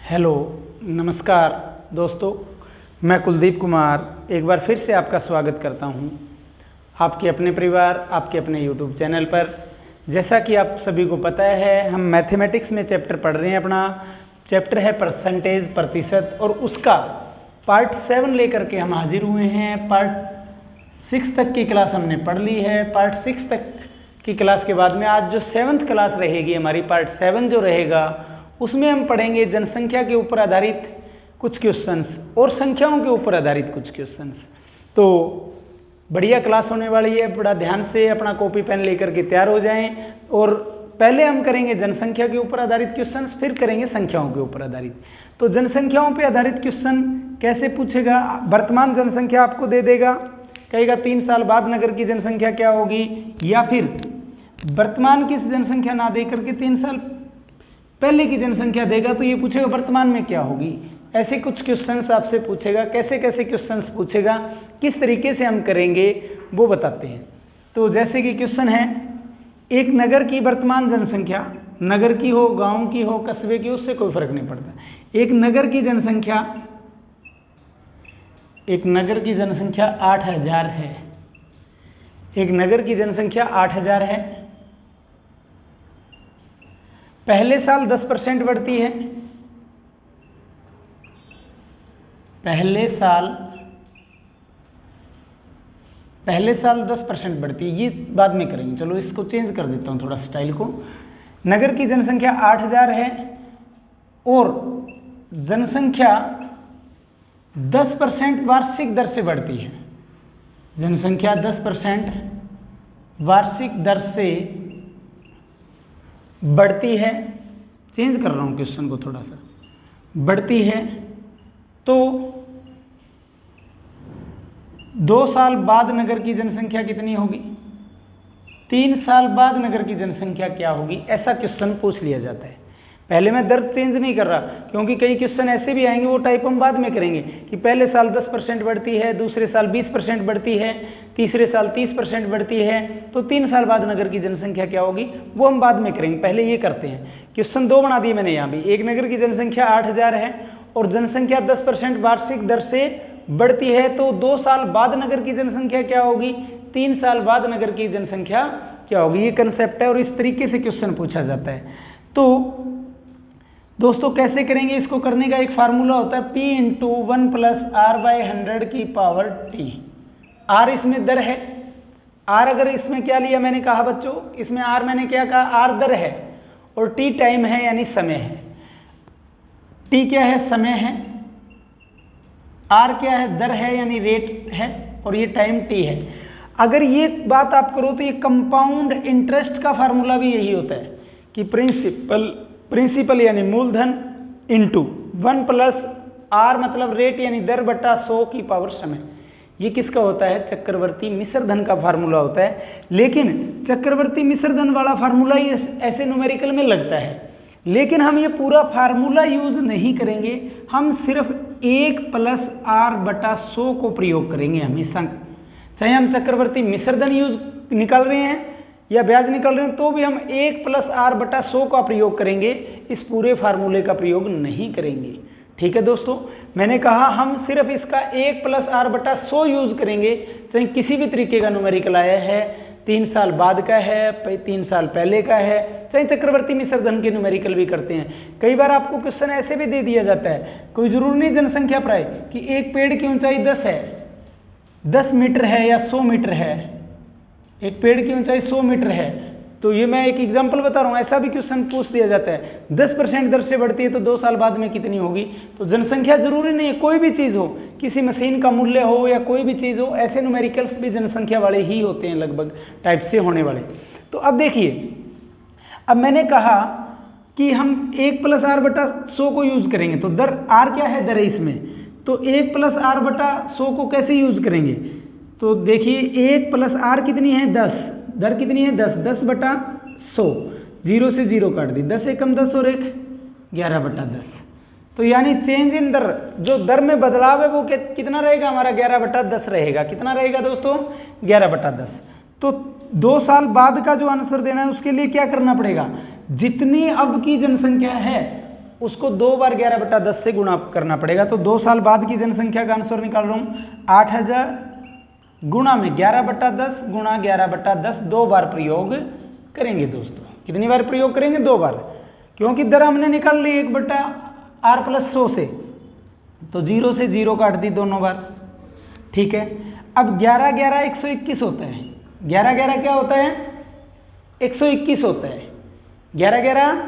Hello, नमस्कार दोस्तों। मैं कुलदीप कुमार एक बार फिर से आपका स्वागत करता हूं आपके अपने परिवार, आपके अपने यूट्यूब चैनल पर। जैसा कि आप सभी को पता है, हम मैथमेटिक्स में चैप्टर पढ़ रहे हैं। अपना चैप्टर है परसेंटेज, प्रतिशत, और उसका पार्ट 7 लेकर के हम हाजिर हुए हैं। पार्ट 6 तक की क्लास हमने पढ़ ली है। पार्ट 6 तक की क्लास के बाद में आज जो 7th क्लास रहेगी हमारी, पार्ट 7 जो रहेगा, उसमें हम पढ़ेंगे जनसंख्या के ऊपर आधारित कुछ क्वेश्चंस और संख्याओं के ऊपर आधारित कुछ क्वेश्चंस। तो बढ़िया क्लास होने वाली है। बड़ा ध्यान से अपना कॉपी पेन लेकर के तैयार हो जाएं। और पहले हम करेंगे जनसंख्या के ऊपर आधारित क्वेश्चंस, फिर करेंगे संख्याओं के ऊपर आधारित। तो जनसंख्याओं पे आधारित क्वेश्चन कैसे पूछेगा? वर्तमान जनसंख्या आपको दे देगा, कहेगा 3 साल बाद नगर की जनसंख्या क्या होगी, या फिर वर्तमान की जनसंख्या ना दे करके 3 साल पहले की जनसंख्या देगा, तो ये पूछेगा वर्तमान में क्या होगी। ऐसे कुछ क्वेश्चंस आपसे पूछेगा। कैसे कैसे क्वेश्चंस पूछेगा, किस तरीके से हम करेंगे, वो बताते हैं। तो जैसे कि क्वेश्चन है, एक नगर की वर्तमान जनसंख्या, नगर की हो, गांव की हो, कस्बे की, उससे कोई फर्क नहीं पड़ता। एक नगर की जनसंख्या 8000 है। एक नगर की जनसंख्या 8000 है। पहले साल 10% बढ़ती है। पहले साल 10% बढ़ती है। ये बाद में करेंगे। चलो इसको चेंज कर देता हूँ थोड़ा स्टाइल को। नगर की जनसंख्या 8000 है और जनसंख्या 10% वार्षिक दर से बढ़ती है। जनसंख्या 10% वार्षिक दर से बढ़ती है। चेंज कर रहा हूँ क्वेश्चन को थोड़ा सा। बढ़ती है तो 2 साल बाद नगर की जनसंख्या कितनी होगी, 3 साल बाद नगर की जनसंख्या क्या होगी, ऐसा क्वेश्चन पूछ लिया जाता है। पहले मैं दर चेंज नहीं कर रहा, क्योंकि कई क्वेश्चन ऐसे भी आएंगे, वो टाइप हम बाद में करेंगे कि पहले साल 10% बढ़ती है, दूसरे साल 20% बढ़ती है, तीसरे साल 30% बढ़ती है, तो 3 साल बाद नगर की जनसंख्या क्या होगी, वो हम बाद में करेंगे। पहले ये करते हैं। क्वेश्चन 2 बना दिए मैंने यहाँ भी। एक नगर की जनसंख्या 8000 है और जनसंख्या 10% वार्षिक दर से बढ़ती है, तो 2 साल बाद नगर की जनसंख्या क्या होगी, 3 साल बाद नगर की जनसंख्या क्या होगी। ये कंसेप्ट है और इस तरीके से क्वेश्चन पूछा जाता है। तो दोस्तों कैसे करेंगे इसको? करने का एक फार्मूला होता है, P × 1 + R/100⁻T। R इसमें दर है। R अगर इसमें क्या लिया मैंने कहा बच्चों, इसमें R मैंने क्या कहा, R दर है और T टाइम है, यानी समय है। T क्या है, समय है। R क्या है, दर है, यानी रेट है, और ये टाइम T है। अगर ये बात आप करो तो ये कंपाउंड इंटरेस्ट का फार्मूला भी यही होता है कि प्रिंसिपल यानी मूलधन इंटू 1 + R मतलब रेट यानी दर बटा 100 की पावर समय। ये किसका होता है, चक्रवर्ती मिश्र धन का फार्मूला होता है। लेकिन चक्रवर्ती मिश्र धन वाला फार्मूला ये ऐसे न्यूमेरिकल में लगता है, लेकिन हम ये पूरा फार्मूला यूज नहीं करेंगे। हम सिर्फ 1 + R/100 को प्रयोग करेंगे हमेशा। चाहे हम चक्रवर्ती मिश्र धन यूज निकाल रहे हैं या ब्याज निकल रहे हैं, तो भी हम 1 + R/100 का प्रयोग करेंगे। इस पूरे फार्मूले का प्रयोग नहीं करेंगे। ठीक है दोस्तों, मैंने कहा हम सिर्फ इसका 1 + R/100 यूज करेंगे। चाहे किसी भी तरीके का न्यूमेरिकल आया है, 3 साल बाद का है, 3 साल पहले का है, चाहे चक्रवर्ती मिश्र धन के न्यूमेरिकल भी करते हैं। कई बार आपको क्वेश्चन ऐसे भी दे दिया जाता है, कोई जरूरी नहीं जनसंख्या पर आए कि एक पेड़ की ऊंचाई 10 है, 10 मीटर है या 100 मीटर है। एक पेड़ की ऊंचाई 100 मीटर है, तो ये मैं एक एग्जांपल बता रहा हूँ। ऐसा भी क्वेश्चन पूछ दिया जाता है, 10% दर से बढ़ती है तो 2 साल बाद में कितनी होगी। तो जनसंख्या जरूरी नहीं है, कोई भी चीज़ हो, किसी मशीन का मूल्य हो या कोई भी चीज़ हो, ऐसे न्यूमेरिकल्स भी जनसंख्या वाले ही होते हैं, लगभग टाइप से होने वाले। तो अब देखिए, अब मैंने कहा कि हम 1 + R/100 को यूज करेंगे। तो दर R क्या है, दर है इसमें, तो 1 + R/100 को कैसे यूज करेंगे? तो देखिए 1 + R कितनी है, 10, दर कितनी है, 10, 10/100, 0 से 0 काट दी, 10 एकम 10 और 1 11/10। तो यानी चेंज इन दर, जो दर में बदलाव है वो कितना रहेगा हमारा, 11/10 रहेगा। कितना रहेगा दोस्तों, 11/10। तो 2 साल बाद का जो आंसर देना है उसके लिए क्या करना पड़ेगा, जितनी अब की जनसंख्या है उसको 2 बार 11/10 से गुणा करना पड़ेगा। तो 2 साल बाद की जनसंख्या का आंसर निकाल रहा हूँ 8000 गुणा में 11/10 गुणा 11/10 2 बार प्रयोग करेंगे दोस्तों। कितनी बार प्रयोग करेंगे? 2 बार, क्योंकि दर हमने निकाल ली 1/r+100 से, तो 0 से 0 काट दी दोनों बार। ठीक है, अब 11 11 121 होता है। 11 11 क्या होता है? 121 होता है। 11 11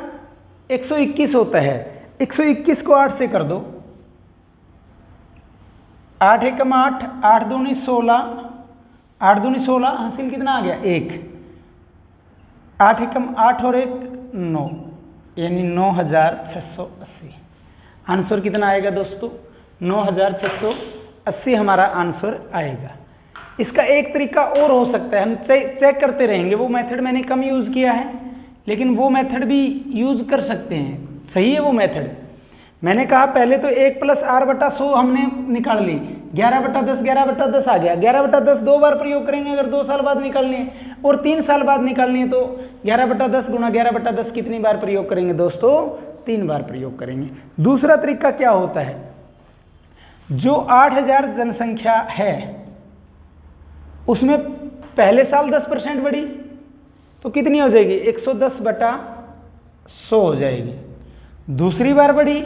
121 होता है। 121 को 8 से कर दो, 8 एकम 8, 8 दूनी 16, 8 दूनी 16, हासिल कितना आ गया? 1। 8 एकम 8 और 1 9, यानी 9680। आंसर कितना आएगा दोस्तों? 9680 हमारा आंसर आएगा। इसका एक तरीका और हो सकता है, हम चेक करते रहेंगे। वो मेथड मैंने कम यूज़ किया है, लेकिन वो मेथड भी यूज़ कर सकते हैं। सही है वो मेथड। मैंने कहा पहले तो 1+r/100 हमने निकाल ली, 11/10 11/10 आ गया। 11/10 2 बार प्रयोग करेंगे अगर 2 साल बाद निकालनी है, और 3 साल बाद निकालनी है तो 11/10 गुणा 11/10 कितनी बार प्रयोग करेंगे दोस्तों? 3 बार प्रयोग करेंगे। दूसरा तरीका क्या होता है? जो 8000 जनसंख्या है उसमें पहले साल 10% बढ़ी तो कितनी हो जाएगी? 110/100 हो जाएगी। दूसरी बार बढ़ी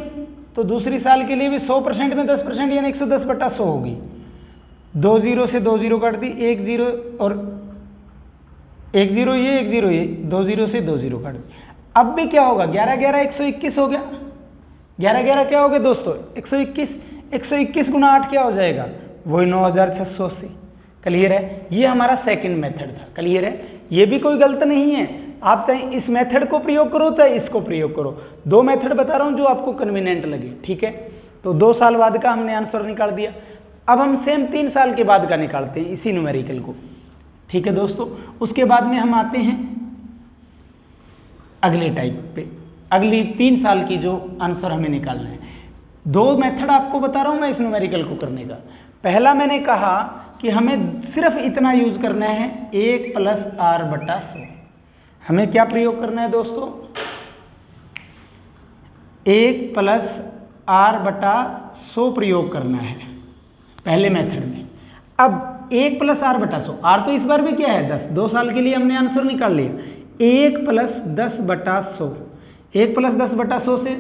तो दूसरी साल के लिए भी 100% में 10% यानी 110/100 होगी। 2 0 से 2 0 काट दी, 1 0 और 1 0 ये 1 0 ये, 2 0 से 2 0 काट दी। अब भी क्या होगा? 11 11 121 हो गया। 11 11 क्या हो गया दोस्तों? 121। 121 गुना 8 क्या हो जाएगा? वही 9680। क्लियर है? ये हमारा सेकंड मेथड था। क्लियर है? ये भी कोई गलत नहीं है। आप चाहे इस मेथड को प्रयोग करो चाहे इसको प्रयोग करो, 2 मेथड बता रहा हूँ जो आपको कन्वीनियंट लगे। ठीक है, तो 2 साल बाद का हमने आंसर निकाल दिया। अब हम सेम 3 साल के बाद का निकालते हैं इसी न्यूमेरिकल को। ठीक है दोस्तों, उसके बाद में हम आते हैं अगले टाइप पे, अगली 3 साल की जो आंसर हमें निकालना है। 2 मेथड आपको बता रहा हूँ मैं इस न्यूमेरिकल को करने का। पहला मैंने कहा कि हमें सिर्फ इतना यूज करना है 1+r/100। हमें क्या प्रयोग करना है दोस्तों? 1+r/100 प्रयोग करना है पहले मेथड में। अब 1+r/100, r तो इस बार भी क्या है? 10। 2 साल के लिए हमने आंसर निकाल लिया। 1+10/100, 1+10/100 से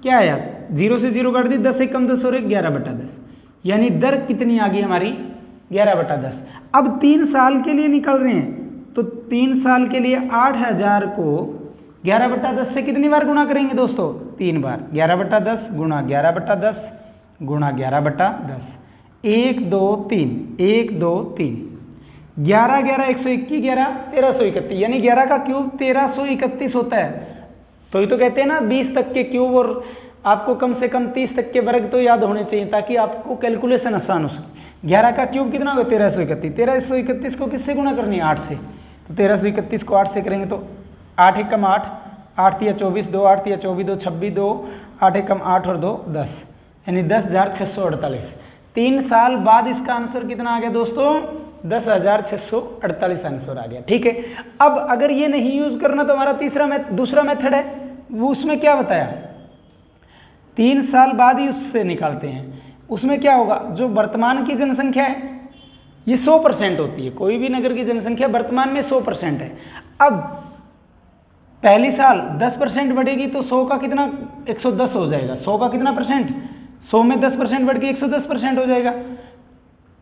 क्या आया? 0 से 0 काट दी, 10 एकम 10 और 1 11/10, यानी दर कितनी आ गई हमारी? 11/10। अब 3 साल के लिए निकल रहे हैं तो 3 साल के लिए 8000 को 11/10 से कितनी बार गुणा करेंगे दोस्तों? 3 बार। 11/10 गुणा 11/10 गुणा 11/10, 1 2 3, 1 2 3, 11 11 121, 11 1331, यानी 11 का क्यूब 1331 होता है। तो ये तो कहते हैं ना 20 तक के क्यूब और आपको कम से कम 30 तक के वर्ग तो याद होने चाहिए ताकि आपको कैलकुलेशन आसान हो सके। 11 का क्यूब कितना होगा? 1331। 1331 को किससे गुणा करनी है? 8 से। तो 1331 को 8 से करेंगे तो 8 एकम 8, 8 तिया 24, 2 8 तिया 24, 2 26, 2 8 एकम 8 और 2 10, यानी 10,648। 3 साल बाद इसका आंसर कितना आ गया दोस्तों? 10,648 आंसर आ गया। ठीक है, अब अगर ये नहीं यूज करना तो हमारा दूसरा मेथड है, वो उसमें क्या बताया? 3 साल बाद ही उससे निकालते हैं। उसमें क्या होगा? जो वर्तमान की जनसंख्या है ये 100% होती है। कोई भी नगर की जनसंख्या वर्तमान में 100% है। अब पहली साल 10% बढ़ेगी तो 100 का कितना? 110 हो जाएगा। 100 का कितना परसेंट? 100 में 10% बढ़ के 110% हो जाएगा।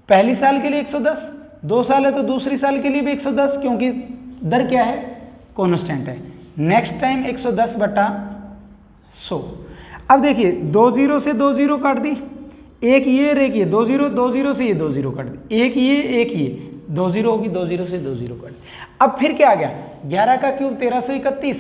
पहली साल के लिए 110, 2 साल है तो दूसरी साल के लिए भी 110, क्योंकि दर क्या है? कॉन्स्टेंट है। Next time 110/100। अब देखिए 2 0 से 2 0 काट दी, एक ये और एक ये, 2 0 2 0 से ये 2 0 काट दी, एक ये 2 0 होगी, 2 0 से 2 0 काट दी। अब फिर क्या आ गया? 11 का क्यूब 1331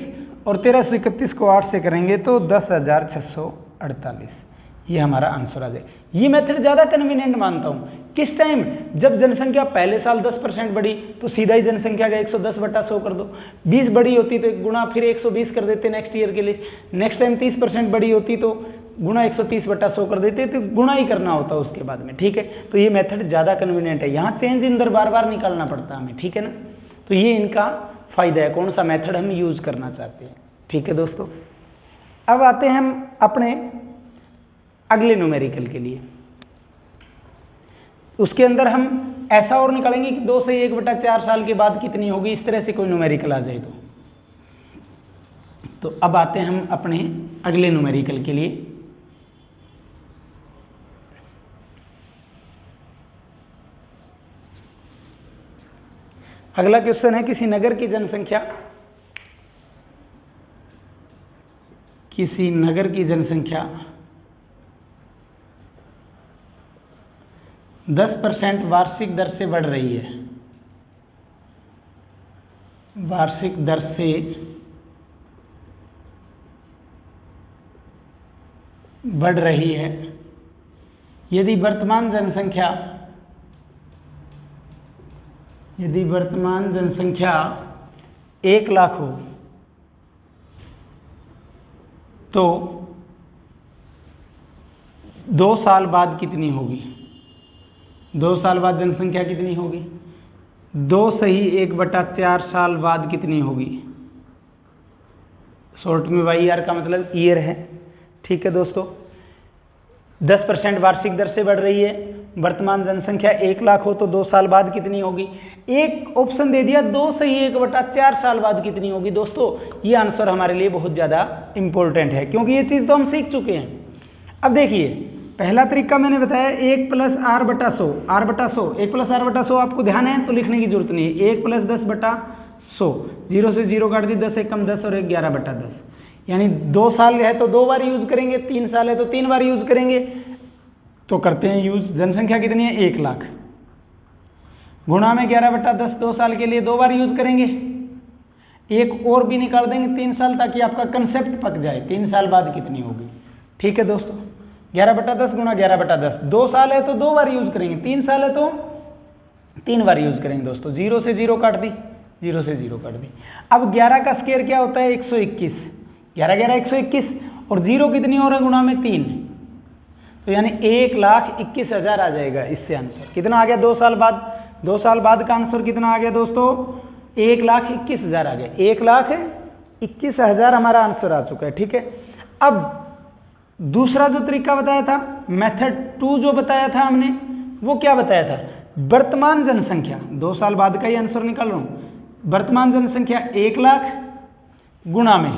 और 1331 को 8 से करेंगे तो 10,648। ये हमारा आंसर आ जाए। ये मेथड ज़्यादा कन्वीनियंट मानता हूँ। किस टाइम? जब जनसंख्या पहले साल 10% बढ़ी तो सीधा ही जनसंख्या का 110/100 कर दो। 20 बढ़ी होती तो गुणा फिर 120 कर देते नेक्स्ट ईयर के लिए। नेक्स्ट टाइम 30% बढ़ी होती तो गुणा 130/100 कर देते, तो गुणा ही करना होता उसके बाद में। ठीक है, तो ये मेथड ज़्यादा कन्वीनियंट है। यहाँ चेंज इन दर बार बार निकालना पड़ता है हमें। ठीक है ना, तो ये इनका फ़ायदा है, कौन सा मेथड हम यूज़ करना चाहते हैं। ठीक है दोस्तों। अब आते हैं हम अपने अगले न्यूमेरिकल के लिए। उसके अंदर हम ऐसा और निकालेंगे कि 2 से 1/4 साल के बाद कितनी होगी, इस तरह से कोई न्यूमेरिकल आ जाए तो अब आते हैं हम अपने अगले न्यूमेरिकल के लिए। अगला क्वेश्चन है किसी नगर की जनसंख्या 10% वार्षिक दर से बढ़ रही है। वार्षिक दर से बढ़ रही है। यदि वर्तमान जनसंख्या 1 लाख हो तो 2 साल बाद कितनी होगी? 2 साल बाद जनसंख्या कितनी होगी? 2 सही 1/4 साल बाद कितनी होगी? शॉर्ट में YR का मतलब ईयर है। ठीक है दोस्तों, 10% वार्षिक दर से बढ़ रही है, वर्तमान जनसंख्या 1 लाख हो तो 2 साल बाद कितनी होगी? एक ऑप्शन दे दिया 2 सही 1/4 साल बाद कितनी होगी। दोस्तों ये आंसर हमारे लिए बहुत ज़्यादा इंपॉर्टेंट है, क्योंकि ये चीज़ तो हम सीख चुके हैं। अब देखिए, पहला तरीका मैंने बताया 1 + R/100, R/100, 1 + R/100 आपको ध्यान है तो लिखने की जरूरत नहीं है। 1 + 10/100, 0 से 0 काट दी, 10 × 10 और 1 11/10, यानी 2 साल है तो 2 बार यूज करेंगे, 3 साल है तो 3 बार यूज करेंगे। तो करते हैं यूज। जनसंख्या कितनी है? 1 लाख, गुणा में 11/10, 2 साल के लिए 2 बार यूज करेंगे। एक और भी निकाल देंगे 3 साल, ताकि आपका कंसेप्ट पक जाए 3 साल बाद कितनी होगी। ठीक है दोस्तों, 11/10 गुणा 11/10, 2 साल है तो 2 बार यूज करेंगे, 3 साल है तो 3 बार यूज करेंगे दोस्तों। 0 से 0 काट दी, 0 से 0 काट दी। अब 11 का स्क्वायर क्या होता है? 121, 11 11 121, और 0 कितनी हो रहा है? गुणा में 3, तो यानी 1,21,000 आ जाएगा। इससे आंसर कितना आ गया? 2 साल बाद। 2 साल बाद का आंसर कितना आ गया दोस्तों? 1,21,000 आ गया। 1,21,000 हमारा आंसर आ चुका है। ठीक है, अब दूसरा जो तरीका बताया था, मेथड 2 जो बताया था हमने, वो क्या बताया था? वर्तमान जनसंख्या, 2 साल बाद का ही आंसर निकाल रहा हूँ। वर्तमान जनसंख्या 1 लाख गुणा में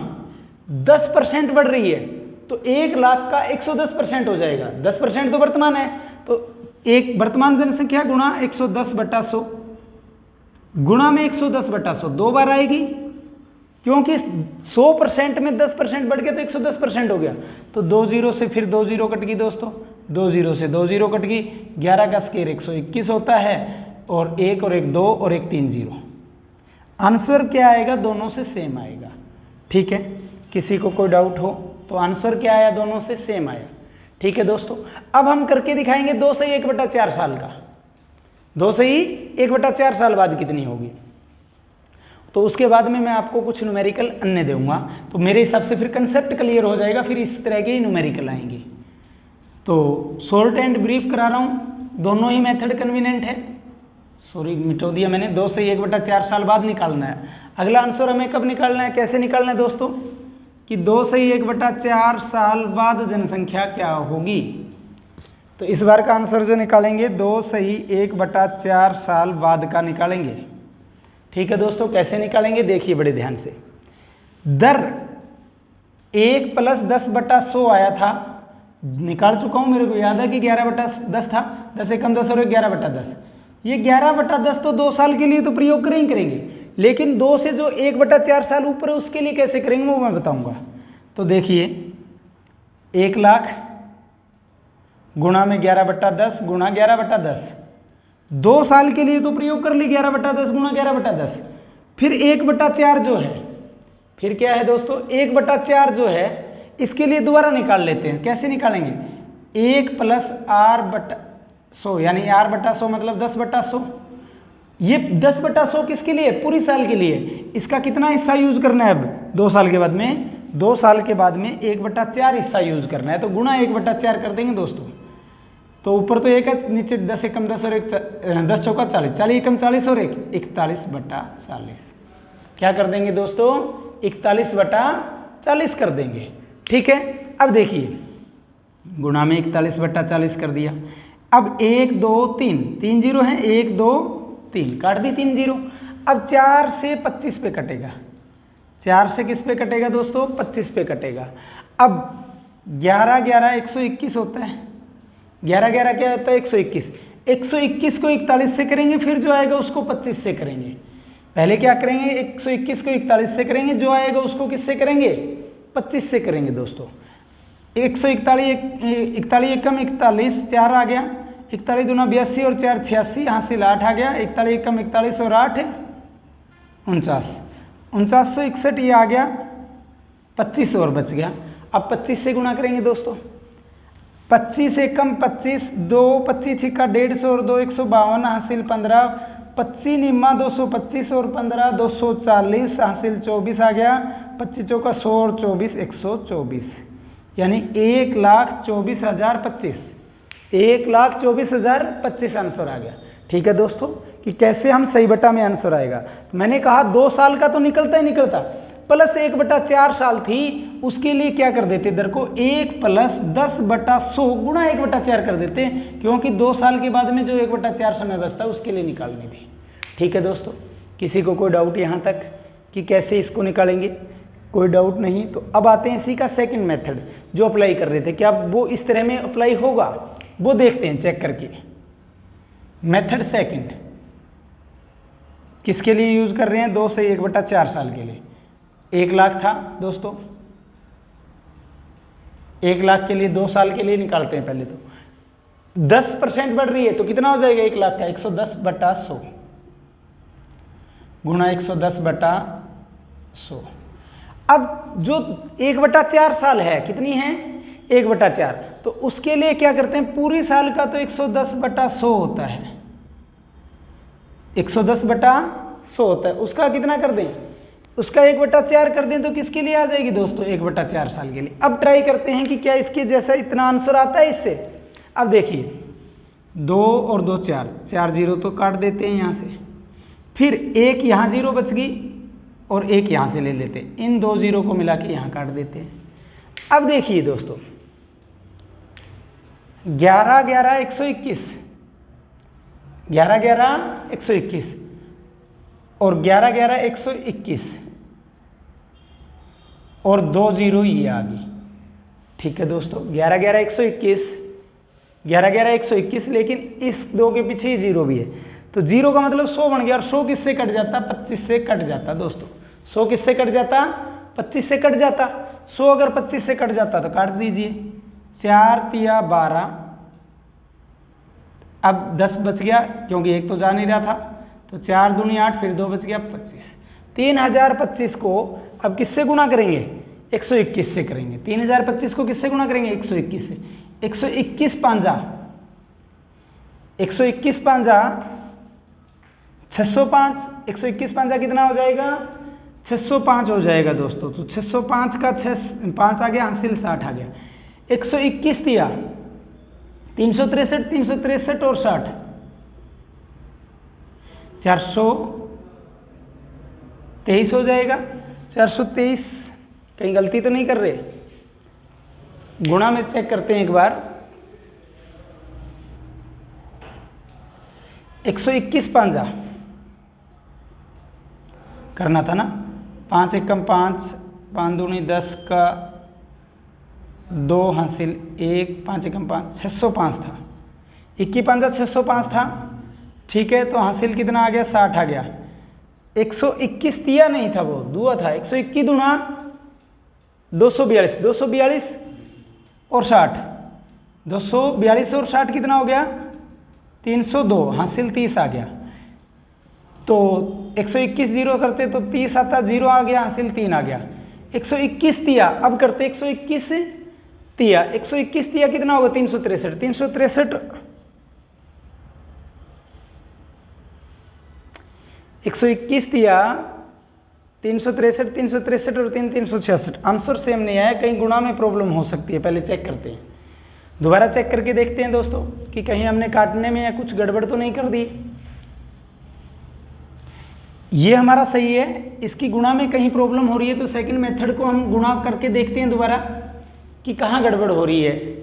10% बढ़ रही है, तो 1 लाख का 110% हो जाएगा। 10% तो वर्तमान है, तो एक वर्तमान जनसंख्या गुणा 110/100, गुणा में 110/100 2 बार आएगी, क्योंकि 100% में 10% बढ़ गया तो 110% हो गया। तो 2 0 से फिर 2 0 कट गई दोस्तों, 2 0 से 2 0 कट गई। 11 का स्क्वायर 121 होता है, और 1 और 1 2 और 1 3 0। आंसर क्या आएगा? दोनों से सेम आएगा। ठीक है, किसी को कोई डाउट हो तो आंसर क्या आया? दोनों से सेम आया। ठीक है दोस्तों, अब हम करके दिखाएंगे 2 से 1/4 साल का। 2 से ही 1/4 साल बाद कितनी होगी। तो उसके बाद में मैं आपको कुछ न्यूमेरिकल अन्य दूंगा, तो मेरे हिसाब से फिर कंसेप्ट क्लियर हो जाएगा, फिर इस तरह के न्यूमेरिकल आएंगे। तो शॉर्ट एंड ब्रीफ करा रहा हूँ, दोनों ही मेथड कन्वीनियंट है। सॉरी मिटो दिया मैंने, 2 से 1/4 साल बाद निकालना है। अगला आंसर हमें कब निकालना है, कैसे निकालना है दोस्तों, कि 2 से 1/4 साल बाद जनसंख्या क्या होगी। तो इस बार का आंसर जो निकालेंगे 2 से 1/4 साल बाद का निकालेंगे। ठीक है दोस्तों, कैसे निकालेंगे देखिए बड़े ध्यान से। दर 1 + 10/100 आया था, निकाल चुका हूं, मेरे को याद है कि 11/10 था, 10 × 10 और 11/10। ये 11/10 तो 2 साल के लिए तो प्रयोग करेंगे, लेकिन 2 से जो 1/4 साल ऊपर है उसके लिए कैसे करेंगे वो मैं बताऊंगा। तो देखिए 1 लाख गुणा में 11/10 गुणा 11/10, 2 साल के लिए तो प्रयोग कर ली 11/10 गुणा 11/10। फिर 1/4 जो है, फिर क्या है दोस्तों, 1/4 जो है इसके लिए दोबारा निकाल लेते हैं। कैसे निकालेंगे? 1 + R/100, यानी R/100 मतलब 10/100। ये 10/100 किसके लिए? पूरी साल के लिए। इसका कितना हिस्सा यूज करना है अब 2 साल के बाद में? 2 साल के बाद में 1/4 हिस्सा यूज करना है, तो गुणा 1/4 कर देंगे दोस्तों। तो ऊपर तो 1 है, नीचे 10 × 10 और 1 10 चौका 40, 40 × 40 और 1 41/40। क्या कर देंगे दोस्तों? 41/40 कर देंगे। ठीक है। अब देखिए गुणा में 41/40 कर दिया। अब 1 2 3 3 जीरो हैं, 1 2 3 काट दी 3 जीरो। अब 4 से 25 पे कटेगा, 4 से किस पे कटेगा दोस्तों? 25 पे कटेगा। अब 11 11 121 होता है, 11 11 क्या होता है? 121। 121 को 41 से करेंगे, फिर जो आएगा उसको 25 से करेंगे। पहले क्या करेंगे? 121 को 41 से करेंगे, जो आएगा उसको किससे करेंगे? 25 से करेंगे दोस्तों। 141 41 एकम 41, 4 आ गया, 41 दूना 82 और 4 86, हासिल 8 आ गया। 41 एकम 41 और 8 49, 4961 ये आ गया, 25 और बच गया। अब 25 से गुणा करेंगे दोस्तों। 25 एकम 25, 2 25 छिक्का 150 और 2 152, हासिल 15, 25 निम्मा 225 और 15 240, हासिल 24 आ गया। 25 चौका 100 और 24 124, यानी 1,24,025, 1,24,025 आंसर आ गया। ठीक है दोस्तों, कि कैसे हम सही बटा में आंसर आएगा। तो मैंने कहा 2 साल का तो निकलता ही निकलता, प्लस 1/4 साल थी, उसके लिए क्या कर देते इधर को 1 + 10/100 गुणा 1/4 कर देते, क्योंकि 2 साल के बाद में जो 1/4 समय बचता है उसके लिए निकालनी थी। ठीक है दोस्तों, किसी को कोई डाउट यहाँ तक कि कैसे इसको निकालेंगे? कोई डाउट नहीं। तो अब आते हैं इसी का सेकंड मेथड जो अप्लाई कर रहे थे, क्या वो इस तरह में अप्लाई होगा? वो देखते हैं चेक करके। मेथड सेकंड किसके लिए यूज कर रहे हैं? 2 से 1/4 साल के लिए। 1 लाख था दोस्तों, 1 लाख के लिए 2 साल के लिए निकालते हैं। पहले तो 10% बढ़ रही है तो कितना हो जाएगा 1 लाख का? 110/100 गुणा 110/100। अब जो 1/4 साल है, कितनी है? 1/4, तो उसके लिए क्या करते हैं? पूरी साल का तो 110/100 होता है, 110/100 होता है, उसका कितना कर दें? उसका 1/4 कर दें तो किसके लिए आ जाएगी दोस्तों? 1/4 साल के लिए। अब ट्राई करते हैं कि क्या इसके जैसा इतना आंसर आता है इससे। अब देखिए 2 और 2 4, 4 जीरो तो काट देते हैं यहाँ से, फिर 1 यहाँ जीरो बच गई और 1 यहाँ से ले लेते हैं, इन 2 जीरो को मिला के यहाँ काट देते हैं। अब देखिए दोस्तों 11 11 121, 11 11 121 और 11 11 121 और 2 जीरो ये आ गई। ठीक है दोस्तों, 11 11 121, 11 11 121, लेकिन इस 2 के पीछे ही जीरो भी है, तो जीरो का मतलब 100 बन गया। और 100 किससे कट जाता? 25 से कट जाता दोस्तों। 100 किससे कट जाता? 25 से कट जाता। 100 अगर 25 से कट जाता तो काट दीजिए, 4 तिया 12, अब 10 बच गया क्योंकि 1 तो जा नहीं रहा था, तो 4 दूनी 8, फिर 2 बच गया 25। 3025 को अब किससे गुणा करेंगे? 121 से करेंगे। 3025 को किससे गुणा करेंगे? 121 से। 121 पांजा 121 पांजा 605, 121 पांजा कितना हो जाएगा? 605 हो जाएगा दोस्तों। तो 605 का 5 आ गया, हासिल 60 आ गया। 121 दिया 363, 363 और 60, 423 हो जाएगा। 423, कहीं गलती तो नहीं कर रहे? गुणा में चेक करते हैं एक बार। 121 पांजा करना था ना, 5 एकम 5, 5 दूनी 10 का 2, हासिल 1, 5 एकम 5, 605 था। 21 पांजा 605 था। ठीक है, तो हासिल कितना आ गया? 60 आ गया। 121 दिया नहीं था, वो दुआ था। 121 दूना 242, 242 और 60, 242 और 60 कितना हो गया? 302, हासिल 30 आ गया। तो 121 जीरो करते तो 30 आता, जीरो आ गया, हासिल 3 आ गया। 121 दिया, अब करते 121 दिया, 121 दिया कितना होगा? 363, 363 121 दिया 363, 363 और 3 366। आंसर सेम नहीं आया, कहीं गुणा में प्रॉब्लम हो सकती है, पहले चेक करते हैं। दोबारा चेक करके देखते हैं दोस्तों कि कहीं हमने काटने में या कुछ गड़बड़ तो नहीं कर दी। ये हमारा सही है, इसकी गुणा में कहीं प्रॉब्लम हो रही है तो सेकंड मेथड को हम गुणा करके देखते हैं दोबारा। कि कहाँ गड़बड़ हो रही है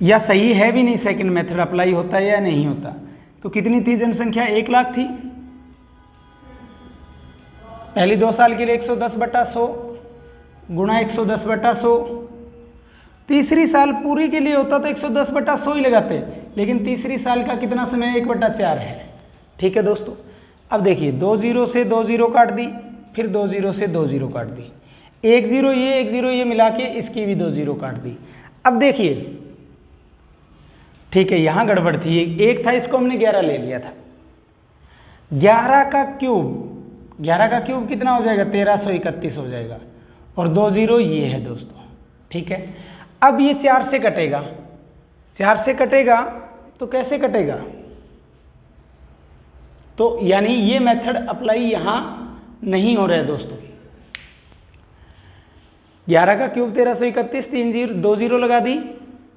या सही है भी नहीं, सेकंड मेथड अप्लाई होता है या नहीं होता। तो कितनी थी जनसंख्या? 1 लाख थी। पहली 2 साल के लिए 110/100 गुणा 110/100। तीसरी साल पूरी के लिए होता तो 110/100 ही लगाते, लेकिन तीसरी साल का कितना समय? 1/4 है। ठीक है दोस्तों, अब देखिए 2 0 से 2 0 काट दी, फिर 2 0 से 2 0 काट दी, 1 0 ये मिला के इसकी भी 2 0 काट दी। अब देखिए, ठीक है, यहाँ गड़बड़ थी, एक था, इसको हमने 11 ले लिया था। 11 का क्यूब कितना हो जाएगा? 1331 हो जाएगा, और 2 0 ये है दोस्तों। ठीक है, अब ये 4 से कटेगा, 4 से कटेगा तो कैसे कटेगा? तो यानी ये मेथड अप्लाई यहां नहीं हो रहा है दोस्तों। 11 का क्यूब 1331, 3 0 2 0 लगा दी,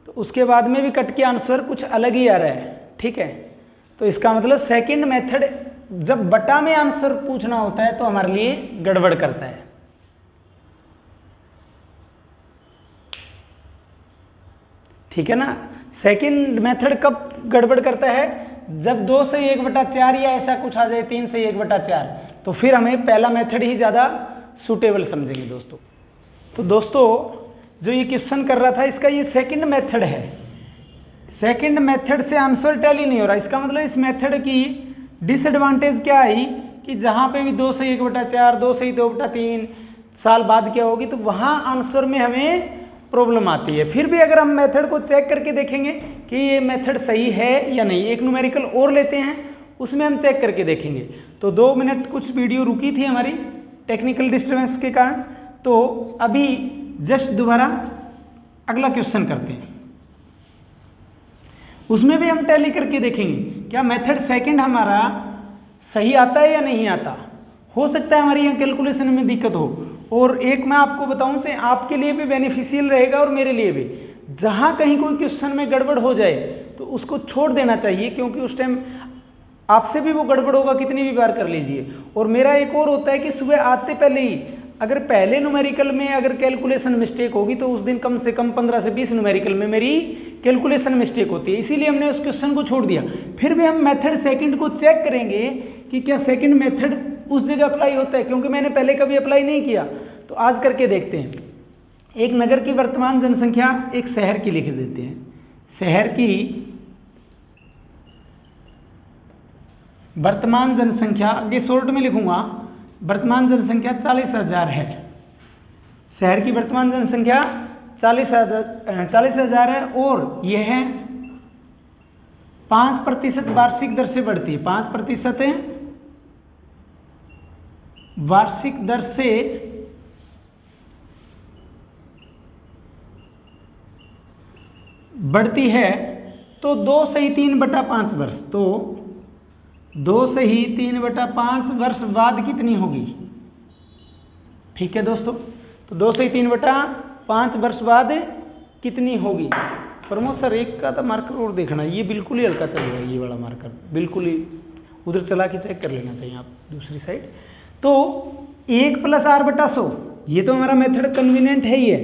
तो उसके बाद में भी कट के आंसर कुछ अलग ही आ रहा है। ठीक है, तो इसका मतलब सेकंड मेथड जब बटा में आंसर पूछना होता है तो हमारे लिए गड़बड़ करता है। ठीक है ना, सेकंड मेथड कब गड़बड़ करता है? जब 2 से 1/4 या ऐसा कुछ आ जाए, 3 से 1/4, तो फिर हमें पहला मेथड ही ज़्यादा सूटेबल समझेंगे दोस्तों। तो दोस्तों जो ये क्वेश्चन कर रहा था, इसका ये सेकंड मेथड है। सेकंड मेथड से आंसर टैली नहीं हो रहा, इसका मतलब इस मेथड की डिसएडवांटेज क्या आई कि जहाँ पे भी 2 से 1/4, 2 से 2/3 साल बाद क्या होगी, तो वहाँ आंसर में हमें प्रॉब्लम आती है। फिर भी अगर हम मेथड को चेक करके देखेंगे कि ये मेथड सही है या नहीं, एक न्यूमेरिकल और लेते हैं, उसमें हम चेक करके देखेंगे। तो 2 मिनट कुछ वीडियो रुकी थी हमारी टेक्निकल डिस्टर्बेंस के कारण, तो अभी जस्ट दोबारा अगला क्वेश्चन करते हैं। उसमें भी हम टैली करके देखेंगे क्या मेथड सेकंड हमारा सही आता है या नहीं आता। हो सकता है हमारी यहाँ कैलकुलेशन में दिक्कत हो, और एक मैं आपको बताऊं, चाहे आपके लिए भी बेनिफिशियल रहेगा और मेरे लिए भी, जहाँ कहीं कोई क्वेश्चन में गड़बड़ हो जाए तो उसको छोड़ देना चाहिए, क्योंकि उस टाइम आपसे भी वो गड़बड़ होगा, कितनी भी बार कर लीजिए। और मेरा एक और होता है कि सुबह आते पहले ही अगर पहले न्यूमेरिकल में अगर कैलकुलेशन मिस्टेक होगी तो उस दिन कम से कम 15 से 20 न्यूमेरिकल में मेरी कैलकुलेशन मिस्टेक होती है, इसीलिए हमने उस क्वेश्चन को छोड़ दिया। फिर भी हम मेथड सेकंड को चेक करेंगे कि क्या सेकंड मेथड उस जगह अप्लाई होता है, क्योंकि मैंने पहले कभी अप्लाई नहीं किया, तो आज करके देखते हैं। एक नगर की वर्तमान जनसंख्या एक शहर की लिख देते हैं। शहर की वर्तमान जनसंख्या, आगे शॉर्ट में लिखूंगा, वर्तमान जनसंख्या 40,000 है। शहर की वर्तमान जनसंख्या 40,000 है, और यह है 5% वार्षिक दर से बढ़ती है। 5% वार्षिक दर से बढ़ती है, तो 2 से ही 3/5 वर्ष, तो 2 से ही 3/5 वर्ष बाद कितनी होगी। ठीक है दोस्तों, तो 2 से ही 3/5 वर्ष बाद कितनी होगी। प्रमोद सर एक का तो मार्कर और देखना, ये बिल्कुल ही हल्का चलेगा, ये वाला मार्कर बिल्कुल ही उधर चला के चेक कर लेना चाहिए आप दूसरी साइड। तो 1 + r/100, ये तो हमारा मेथड कन्वीनियंट है ही है,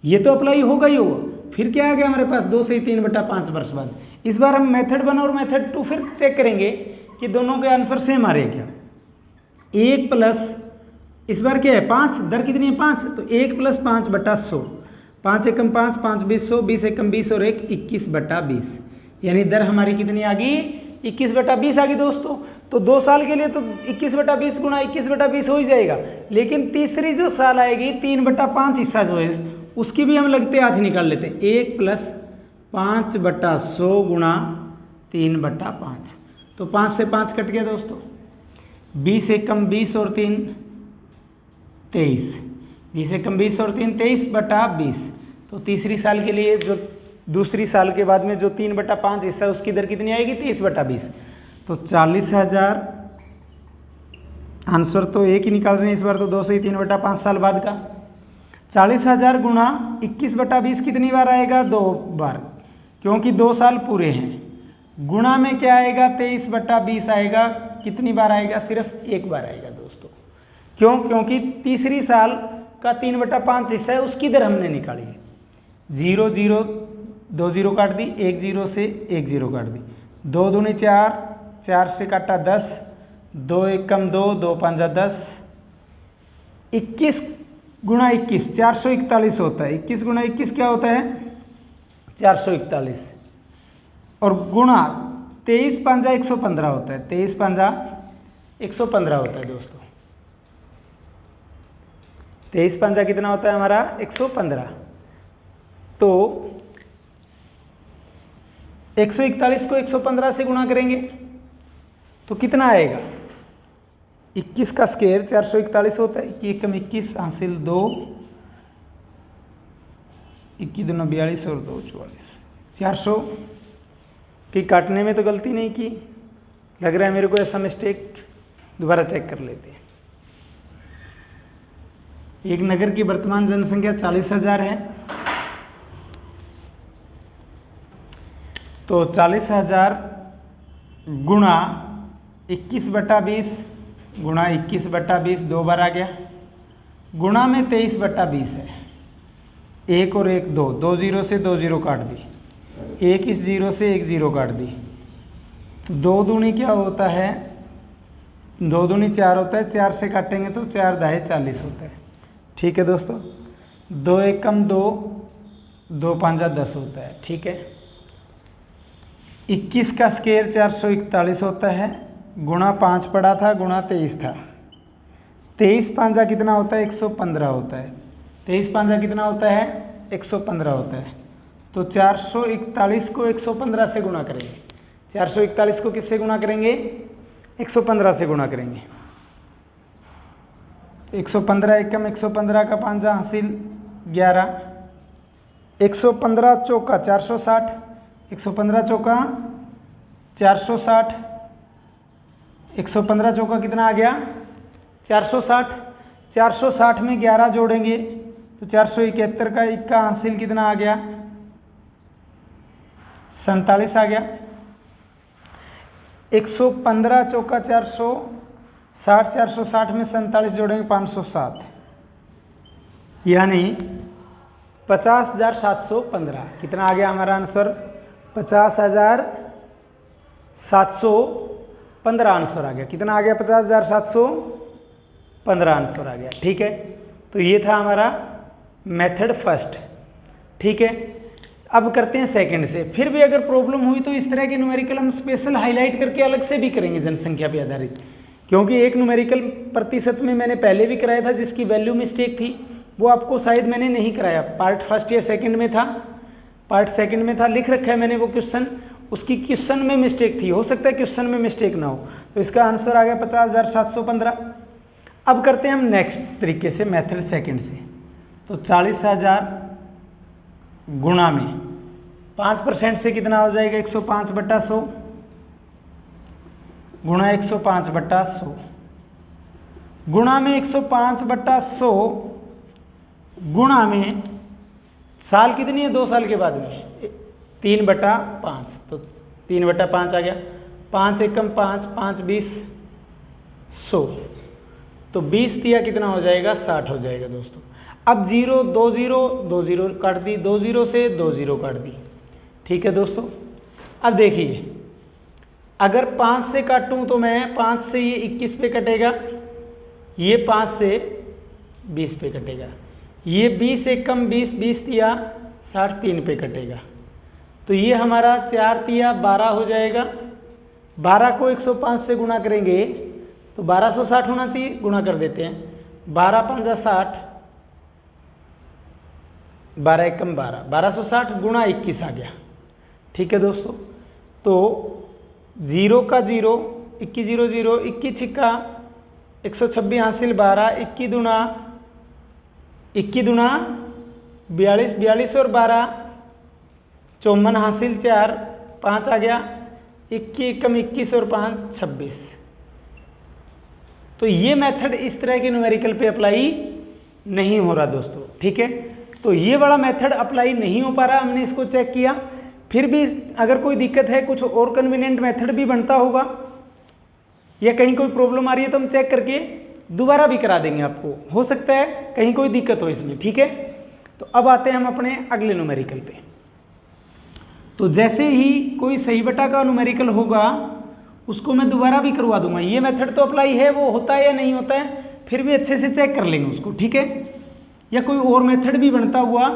ये तो अप्लाई होगा ही होगा। फिर क्या आ गया हमारे पास 2 से ही 3/5 वर्ष बाद। इस बार हम मेथड 1 और मेथड 2 फिर चेक करेंगे कि दोनों के आंसर सेम आ रहे हैं क्या। 1 प्लस, इस बार क्या है 5, दर कितनी है 5, तो 1 + 5/100, 5 एकम 5, 5 20 100, 20 एकम 20 और 1 21/20, यानी दर हमारी कितनी आ गई 21/20 आ गई दोस्तों। तो 2 साल के लिए तो 21/20 गुणा 21/20 हो ही जाएगा, लेकिन तीसरी जो साल आएगी 3/5 हिस्सा जो है उसकी भी हम लगते हाथ ही निकाल लेते हैं। 1 + 5/100 गुणा 3/5, तो 5 से 5 कट गया दोस्तों। 20 एकम 20 और 3 23, 20 एकम 20 और 3 23/20। तो तीसरी साल के लिए जो दूसरी साल के बाद में जो 3/5 हिस्सा है उसकी दर कितनी आएगी 23/20। तो 40,000, आंसर तो एक ही निकाल रहे हैं इस बार, तो 2 से ही 3/5 साल बाद का 40,000 गुणा 21/20 कितनी बार आएगा 2 बार, क्योंकि 2 साल पूरे हैं। गुणा में क्या आएगा 23/20 आएगा, कितनी बार आएगा सिर्फ 1 बार आएगा दोस्तों। क्यों, क्योंकि तीसरी साल का 3/5 हिस्सा है उसकी दर हमने निकाली है। 0 0 2 0 काट दी, 1 0 से 1 0 काट दी, 2 दूनी 4, 4 से काटा 10, 2 1 कम 2, 2 5 10, 21 गुणा 21 441 होता है। 21 गुणा 21 क्या होता है 441, और गुणा 23 5 115 होता है। 23 5 115 होता है दोस्तों। 23 5 कितना होता है हमारा 115। तो 141 को 115 से गुणा करेंगे तो कितना आएगा, 21 का स्क्वायर 441 होता है। 21 कम 21 हासिल 2, 21 दूना 42 और 2 44, 400 की काटने में तो गलती नहीं की, लग रहा है मेरे को ऐसा मिस्टेक, दोबारा चेक कर लेते हैं। एक नगर की वर्तमान जनसंख्या 40,000 है, तो 40,000 गुणा 21/20 गुणा 21/20 2 बार आ गया, गुणा में 23/20 है, 1 और 1 2, 2 0 से 2 0 काट दी, 1 इस 0 से 1 0 काट दी, 2 दूनी क्या होता है 2 दूनी 4 होता है, 4 से काटेंगे तो 4 दाहे 40 होता है। ठीक है दोस्तों, 2 1 कम 2, 2 5 10 होता है। ठीक है, 21 का स्क्वायर 441 होता है, गुणा 5 पड़ा था, गुणा 23 था, 23 5 कितना होता है 115 होता है। 23 5 कितना होता है 115 होता है। तो 441 को 115 से गुणा करेंगे, 441 को किससे गुणा करेंगे 115 से गुणा करेंगे। 115 एकम 115 का 5 हासिल 11, 115 चौका 460, 115 चौका 460, 115 चौका कितना आ गया 460, 460 में 11 जोड़ेंगे तो 471 का 1 का हासिल कितना आ गया 47 आ गया। 115 चौका 460, 460 में 47 जोड़ेंगे 507, यानी 50,715 कितना आ गया हमारा आंसर 50,715 आंसर आ गया। कितना आ गया 50,715 आंसर आ गया। ठीक है, तो ये था हमारा मेथड फर्स्ट। ठीक है, अब करते हैं सेकंड से। फिर भी अगर प्रॉब्लम हुई तो इस तरह के न्यूमेरिकल हम स्पेशल हाईलाइट करके अलग से भी करेंगे जनसंख्या पे आधारित, क्योंकि एक न्यूमेरिकल प्रतिशत में मैंने पहले भी कराया था जिसकी वैल्यू मिस्टेक थी, वो आपको शायद मैंने नहीं कराया, पार्ट फर्स्ट या सेकंड में था, पार्ट सेकंड में था, लिख रखा है मैंने वो क्वेश्चन, उसकी क्वेश्चन में मिस्टेक थी, हो सकता है क्वेश्चन में मिस्टेक ना हो, तो इसका आंसर आ गया 50,715। अब करते हैं हम नेक्स्ट तरीके से मेथड सेकंड से। तो 40,000 गुणा में 5% से कितना हो जाएगा 105/100 गुणा 105/100 गुणा में 105/100 गुणा में साल कितनी है 2 साल के बाद में 3/5, तो 3/5 आ गया, 5 एकम 5, 5 20 100, तो 20 दिया कितना हो जाएगा 60 हो जाएगा दोस्तों। अब 0 2 0 2 0 काट दी, 2 0 से 2 0 काट दी। ठीक है दोस्तों, अब देखिए अगर 5 से काटूं तो मैं 5 से ये 21 पे कटेगा, ये 5 से 20 पे कटेगा, ये 20 एकम 20 20 दिया 60 3 पे कटेगा, तो ये हमारा 4 तिया 12 हो जाएगा। 12 को 105 से गुणा करेंगे तो 1260 होना चाहिए, गुणा कर देते हैं, 12 5 60, 12 एकम 12, 1260 गुणा 21 आ गया। ठीक है दोस्तों, तो 0 का 0, 21 0 0, 21 छिक्का 126 हासिल 12, 21 दूना 42, 42 और 12 54 हासिल 4, 5 आ गया, 21 एकम 21 और 5 26। तो ये मेथड इस तरह के न्यूमेरिकल पे अप्लाई नहीं हो रहा दोस्तों। ठीक है, तो ये वाला मेथड अप्लाई नहीं हो पा रहा, हमने इसको चेक किया, फिर भी अगर कोई दिक्कत है, कुछ और कन्वीनियंट मेथड भी बनता होगा या कहीं कोई प्रॉब्लम आ रही है तो हम चेक करके दोबारा भी करा देंगे आपको, हो सकता है कहीं कोई दिक्कत हो इसमें, ठीक है। तो अब आते हैं हम अपने अगले न्यूमेरिकल पे। तो जैसे ही कोई सही बटा का न्यूमेरिकल होगा उसको मैं दोबारा भी करवा दूंगा। ये मेथड तो अप्लाई है, वो होता है या नहीं होता है फिर भी अच्छे से चेक कर लेंगे उसको, ठीक है। या कोई और मेथड भी बनता हुआ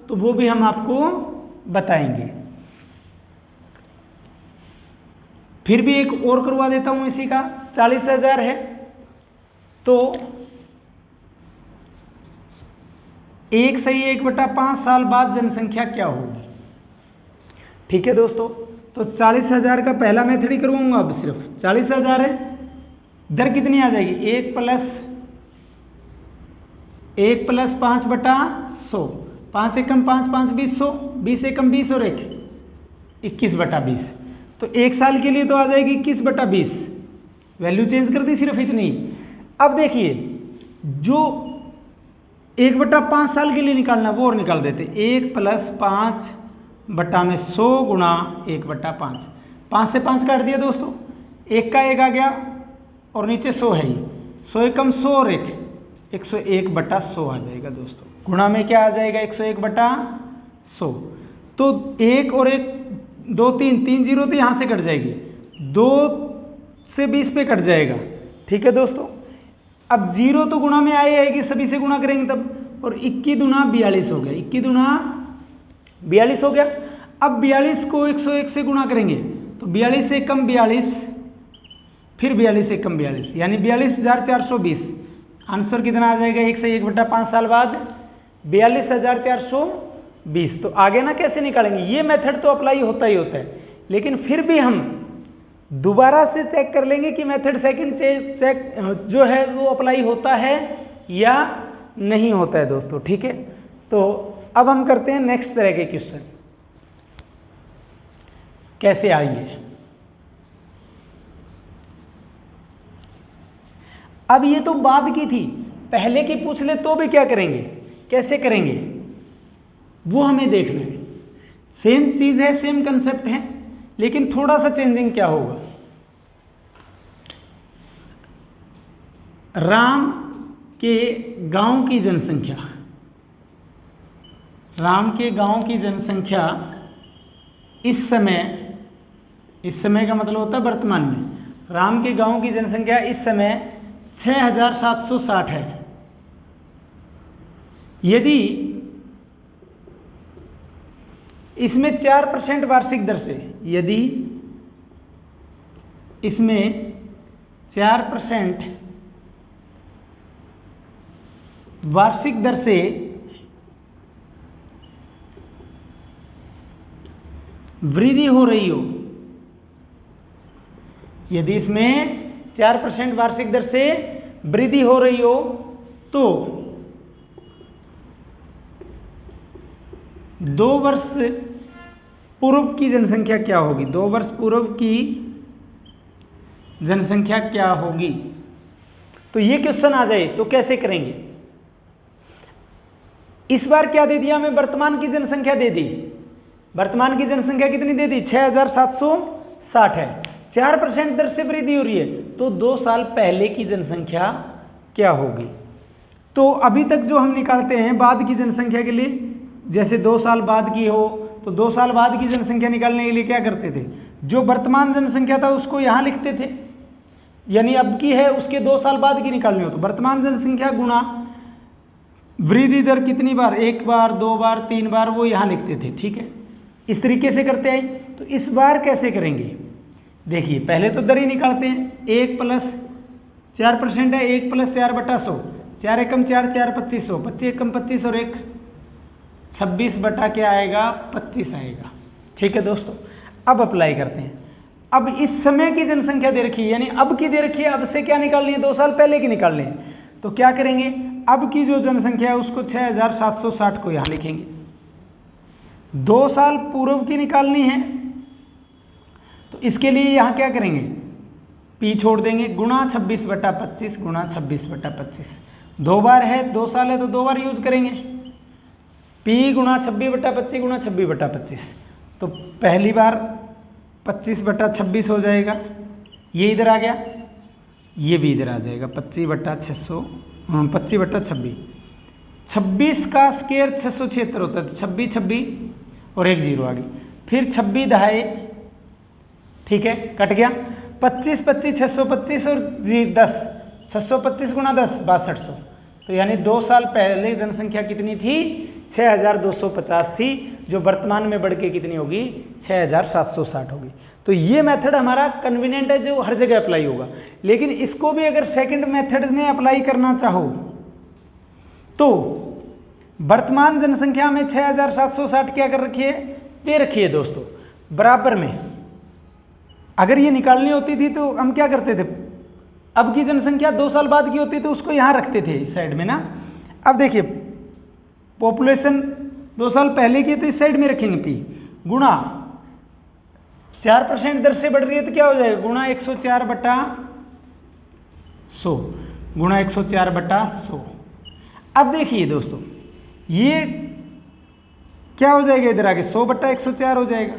तो वो भी हम आपको बताएंगे। फिर भी एक और करवा देता हूं इसी का। 40,000 है तो 1 सही 1/5 साल बाद जनसंख्या क्या होगी, ठीक है दोस्तों। तो 40,000 का पहला मेथड ही करवाऊंगा। अब सिर्फ 40,000 है, दर कितनी आ जाएगी 1 प्लस 5/100, 5 एकम 5, 5 20 100, 20 एकम 20 और 1 21/20। तो 1 साल के लिए तो आ जाएगी 21/20, वैल्यू चेंज कर दी सिर्फ इतनी। अब देखिए जो 1/5 साल के लिए निकालना वो और निकाल देते। 1 + 5/100 गुणा 1/5, 5 से 5 काट दिया दोस्तों, 1 का 1 आ गया और नीचे 100 है ही, 100 एकम 100 और 1 101/100 आ जाएगा दोस्तों। गुणा में क्या आ जाएगा 101/100। तो 1 और 1 2 3 0 तो यहाँ से कट जाएगी, 2 से 20 पे कट जाएगा, ठीक है दोस्तों। अब 0 तो गुणा में आएगी, सभी से गुणा करेंगे तब, और 21 दूना 42 हो गया, 21 दूना 42 हो गया। अब 42 को 101 से गुणा करेंगे तो 42 से कम 42, फिर 42 से कम 42, यानी 42,420। आंसर कितना आ जाएगा 1 से 1/5 साल बाद 42,420। तो आगे ना कैसे निकालेंगे, ये मेथड तो अप्लाई होता ही होता है, लेकिन फिर भी हम दोबारा से चेक कर लेंगे कि मेथड सेकंड चेक जो है वो अप्लाई होता है या नहीं होता है दोस्तों, ठीक है। तो अब हम करते हैं नेक्स्ट तरह के क्वेश्चन, कैसे आएंगे। अब ये तो बाद की थी, पहले की पूछ ले तो भी क्या करेंगे, कैसे करेंगे वो हमें देखना है। सेम चीज है, सेम कंसेप्ट है, लेकिन थोड़ा सा चेंजिंग क्या होगा। राम के गांव की जनसंख्या, राम के गांव की जनसंख्या इस समय का मतलब होता है वर्तमान में। राम के गांव की जनसंख्या इस समय 6,760 है। यदि इसमें 4% वार्षिक दर से, यदि इसमें 4% वार्षिक दर से वृद्धि हो रही हो, यदि इसमें 4% वार्षिक दर से वृद्धि हो रही हो तो 2 वर्ष पूर्व की जनसंख्या क्या होगी, 2 वर्ष पूर्व की जनसंख्या क्या होगी। तो ये क्वेश्चन आ जाए तो कैसे करेंगे। इस बार क्या दे दिया हमें, वर्तमान की जनसंख्या दे दी। वर्तमान की जनसंख्या कितनी दे दी 6,760 है, 4% दर से वृद्धि हो रही है, तो 2 साल पहले की जनसंख्या क्या होगी। तो अभी तक जो हम निकालते हैं बाद की जनसंख्या के लिए, जैसे 2 साल बाद की हो तो 2 साल बाद की जनसंख्या निकालने के लिए क्या करते थे, जो वर्तमान जनसंख्या था उसको यहाँ लिखते थे, यानी अब की है उसके 2 साल बाद की निकालनी हो तो वर्तमान जनसंख्या गुणा वृद्धि दर कितनी बार, 1 बार 2 बार 3 बार, वो यहाँ लिखते थे, ठीक है। इस तरीके से करते हैं। तो इस बार कैसे करेंगे, देखिए पहले तो दर ही निकालते हैं। 1 + 4% है, 1 + 4/100, 4 एकम 4, 4 2500, 25 एकम 25 और 1 26 बटा क्या आएगा 25 आएगा, ठीक है दोस्तों। अब अप्लाई करते हैं। अब इस समय की जनसंख्या दे रखी है, यानी अब की दे रखी है, अब से क्या निकालनी है 2 साल पहले की निकालनी है। तो क्या करेंगे, अब की जो जनसंख्या है उसको 6,760 को यहाँ लिखेंगे। 2 साल पूर्व की निकालनी है तो इसके लिए यहाँ क्या करेंगे, पी छोड़ देंगे, गुणा 26/25 गुणा 26/25। 2 बार है, 2 साल है तो 2 बार यूज करेंगे। पी गुणा 26/25 गुणा 26/25, तो पहली बार 25/26 हो जाएगा, ये इधर आ गया, ये भी इधर आ जाएगा 25/600, 25/26। 26 का स्क्वायर 676 होता है, तो 26 26 और एक जीरो आ गई, फिर 26 दहाई, ठीक है, कट गया। 25 25 625 और 10, 625 गुणा 10 6200। तो यानी 2 साल पहले जनसंख्या कितनी थी? 6250 थी, जो वर्तमान में बढ़ के कितनी होगी? 6760 होगी। तो ये मेथड हमारा कन्वीनियंट है, जो हर जगह अप्लाई होगा। लेकिन इसको भी अगर सेकंड मेथड में अप्लाई करना चाहो तो वर्तमान जनसंख्या में 6760 क्या कर रखी है? दे रखी है दोस्तों, बराबर में। अगर ये निकालनी होती थी तो हम क्या करते थे? अब की जनसंख्या 2 साल बाद की होती तो उसको यहाँ रखते थे इस साइड में ना। अब देखिए पॉपुलेशन 2 साल पहले की तो इस साइड में रखेंगे P, गुणा 4% दर से बढ़ रही है तो क्या हो जाएगा? गुणा 104/100, गुणा 104/100। अब देखिए दोस्तों ये क्या हो जाएगा? इधर आगे 100/104 हो जाएगा,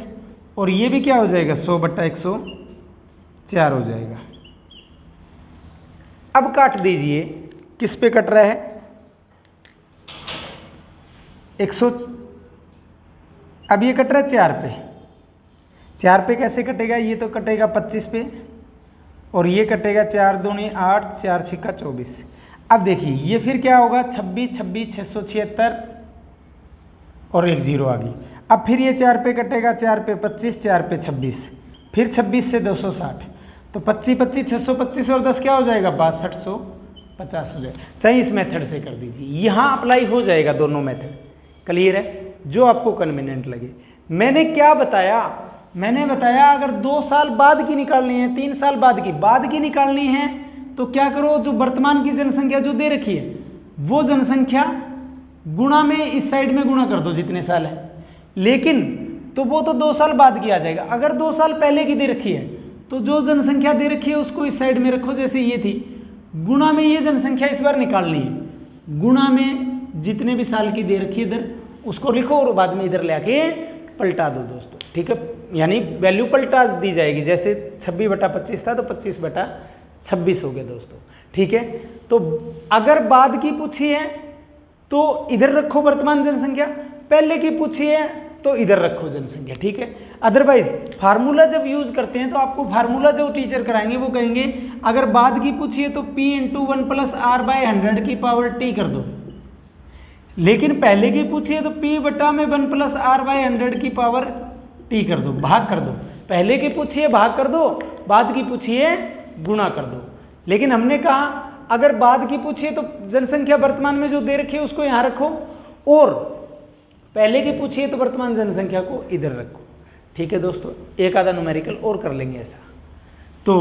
और ये भी क्या हो जाएगा? 100/104 हो जाएगा। अब काट दीजिए, किस पे कट रहा है? 100, अब ये कट रहा है 4 पे। 4 पे कैसे कटेगा? ये तो कटेगा 25 पे, और ये कटेगा 4 दूनी 8, 4 छिक्का 24। अब देखिए ये फिर क्या होगा? 26 26 676 और एक जीरो आ गई। अब फिर ये 4 पे कटेगा, 4 पे 25, 4 पे 26, फिर 26 से 260, तो 25 25 625 और 10 क्या हो जाएगा? 6250 हो जाएगा। चाहिए इस मेथड से कर दीजिए, यहाँ अप्लाई हो जाएगा दोनों मेथड। क्लियर है? जो आपको कन्वीनियंट लगे। मैंने क्या बताया? मैंने बताया अगर 2 साल बाद की निकालनी है, 3 साल बाद की निकालनी है तो क्या करो? जो वर्तमान की जनसंख्या जो दे रखी है वो जनसंख्या गुणा में इस साइड में गुणा कर दो जितने साल है। लेकिन तो वो तो 2 साल बाद की आ जाएगा। अगर 2 साल पहले की दे रखी है तो जो जनसंख्या दे रखी है उसको इस साइड में रखो, जैसे ये थी, गुणा में ये जनसंख्या इस बार निकालनी है, गुणा में जितने भी साल की दे रखी है इधर उसको लिखो और बाद में इधर ले आके पलटा दो दोस्तों। ठीक है, यानी वैल्यू पलटा दी जाएगी। जैसे 26/25 था तो 25/26 हो गया दोस्तों। ठीक है, तो अगर बाद की पूछी है तो इधर रखो वर्तमान जनसंख्या, पहले की पूछी है तो इधर रखो जनसंख्या। ठीक है, अदरवाइज फार्मूला जब यूज करते हैं तो आपको फार्मूला जो टीचर कराएंगे वो कहेंगे अगर बाद की पूछी है तो P × 1 + R/100 की पावर T कर दो, लेकिन पहले की पूछी है तो P बटा में 1 + R/100 की पावर T कर दो, भाग कर दो। पहले की पूछी है भाग कर दो, बाद की पूछी है गुणा कर दो। लेकिन हमने कहा अगर बाद की पूछी है तो जनसंख्या वर्तमान में जो दे रखी है उसको यहाँ रखो, और पहले की पूछी है तो वर्तमान जनसंख्या को इधर रखो। ठीक है दोस्तों, एक आधा न्यूमेरिकल और कर लेंगे ऐसा। तो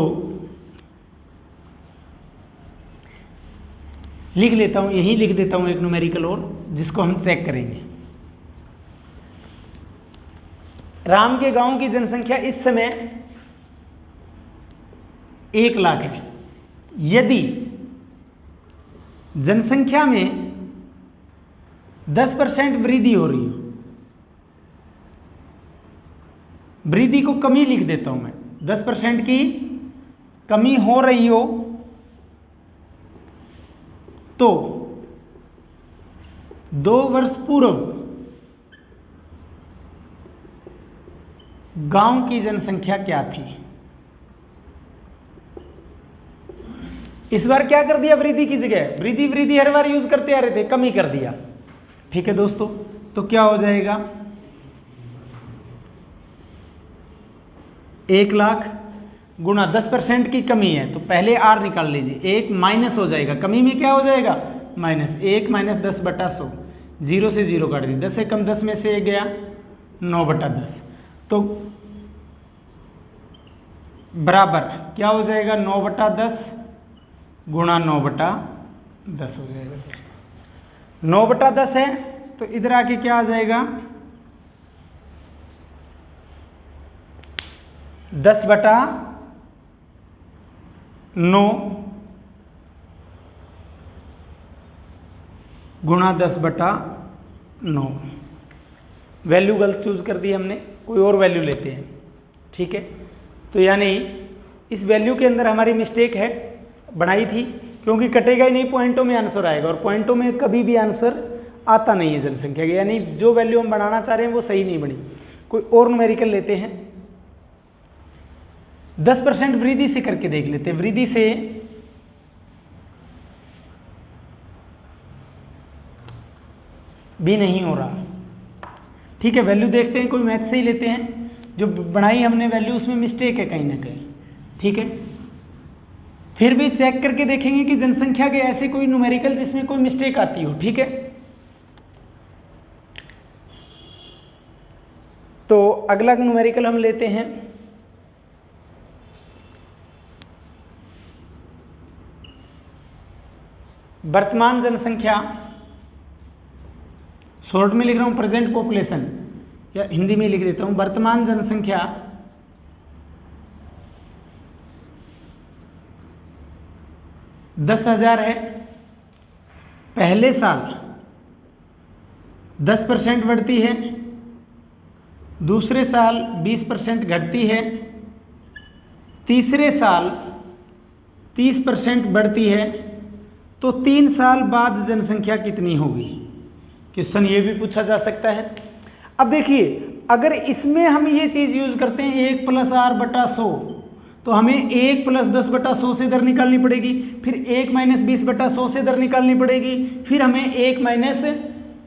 लिख लेता हूं, यहीं लिख देता हूं एक न्यूमेरिकल और, जिसको हम चेक करेंगे। राम के गांव की जनसंख्या इस समय 1 लाख है। यदि जनसंख्या में 10% वृद्धि हो रही है, वृद्धि को कमी लिख देता हूं मैं, 10% की कमी हो रही हो तो 2 वर्ष पूर्व गांव की जनसंख्या क्या थी। इस बार क्या कर दिया? वृद्धि की जगह वृद्धि हर बार यूज करते आ रहे थे, कमी कर दिया। ठीक है दोस्तों, तो क्या हो जाएगा? 1 लाख गुणा 10% की कमी है तो पहले R निकाल लीजिए, 1 माइनस हो जाएगा, कमी में क्या हो जाएगा? -1 - 10/100, 0 से 0 काट दी, 10 से कम 10 में से 1 गया, 9/10, तो बराबर क्या हो जाएगा? 9/10 गुणा 9/10 हो जाएगा दोस्तों। 9/10 है तो इधर आके क्या आ जाएगा? 10/9 गुणा 10/9। वैल्यू गलत चूज कर दी हमने, कोई और वैल्यू लेते हैं। ठीक है, तो यानी इस वैल्यू के अंदर हमारी मिस्टेक है, बनाई थी, क्योंकि कटेगा ही नहीं, पॉइंटों में आंसर आएगा, और पॉइंटों में कभी भी आंसर आता नहीं है जनसंख्या के, यानी जो वैल्यू हम बनाना चाह रहे हैं वो सही नहीं बनी। कोई और न्यूमेरिकल लेते हैं, 10% वृद्धि से करके देख लेते हैं। वृद्धि से भी नहीं हो रहा, ठीक है, वैल्यू देखते हैं, कोई मैथ से ही लेते हैं, जो बनाई हमने वैल्यू उसमें मिस्टेक है कहीं ना कहीं, ठीक है। फिर भी चेक करके देखेंगे कि जनसंख्या के ऐसे कोई न्यूमेरिकल जिसमें कोई मिस्टेक आती हो, ठीक है। तो अगला न्यूमेरिकल हम लेते हैं, वर्तमान जनसंख्या, शॉर्ट में लिख रहा हूँ प्रेजेंट पॉपुलेशन, या हिंदी में लिख देता हूँ वर्तमान जनसंख्या 10,000 है। पहले साल 10% बढ़ती है, दूसरे साल 20% घटती है, तीसरे साल 30% बढ़ती है, तो 3 साल बाद जनसंख्या कितनी होगी? क्वेश्चन ये भी पूछा जा सकता है। अब देखिए, अगर इसमें हम ये चीज़ यूज़ करते हैं 1 + r/100, तो हमें 1 + 10/100 से दर निकालनी पड़ेगी, फिर 1 - 20/100 से दर निकालनी पड़ेगी, फिर हमें 1 -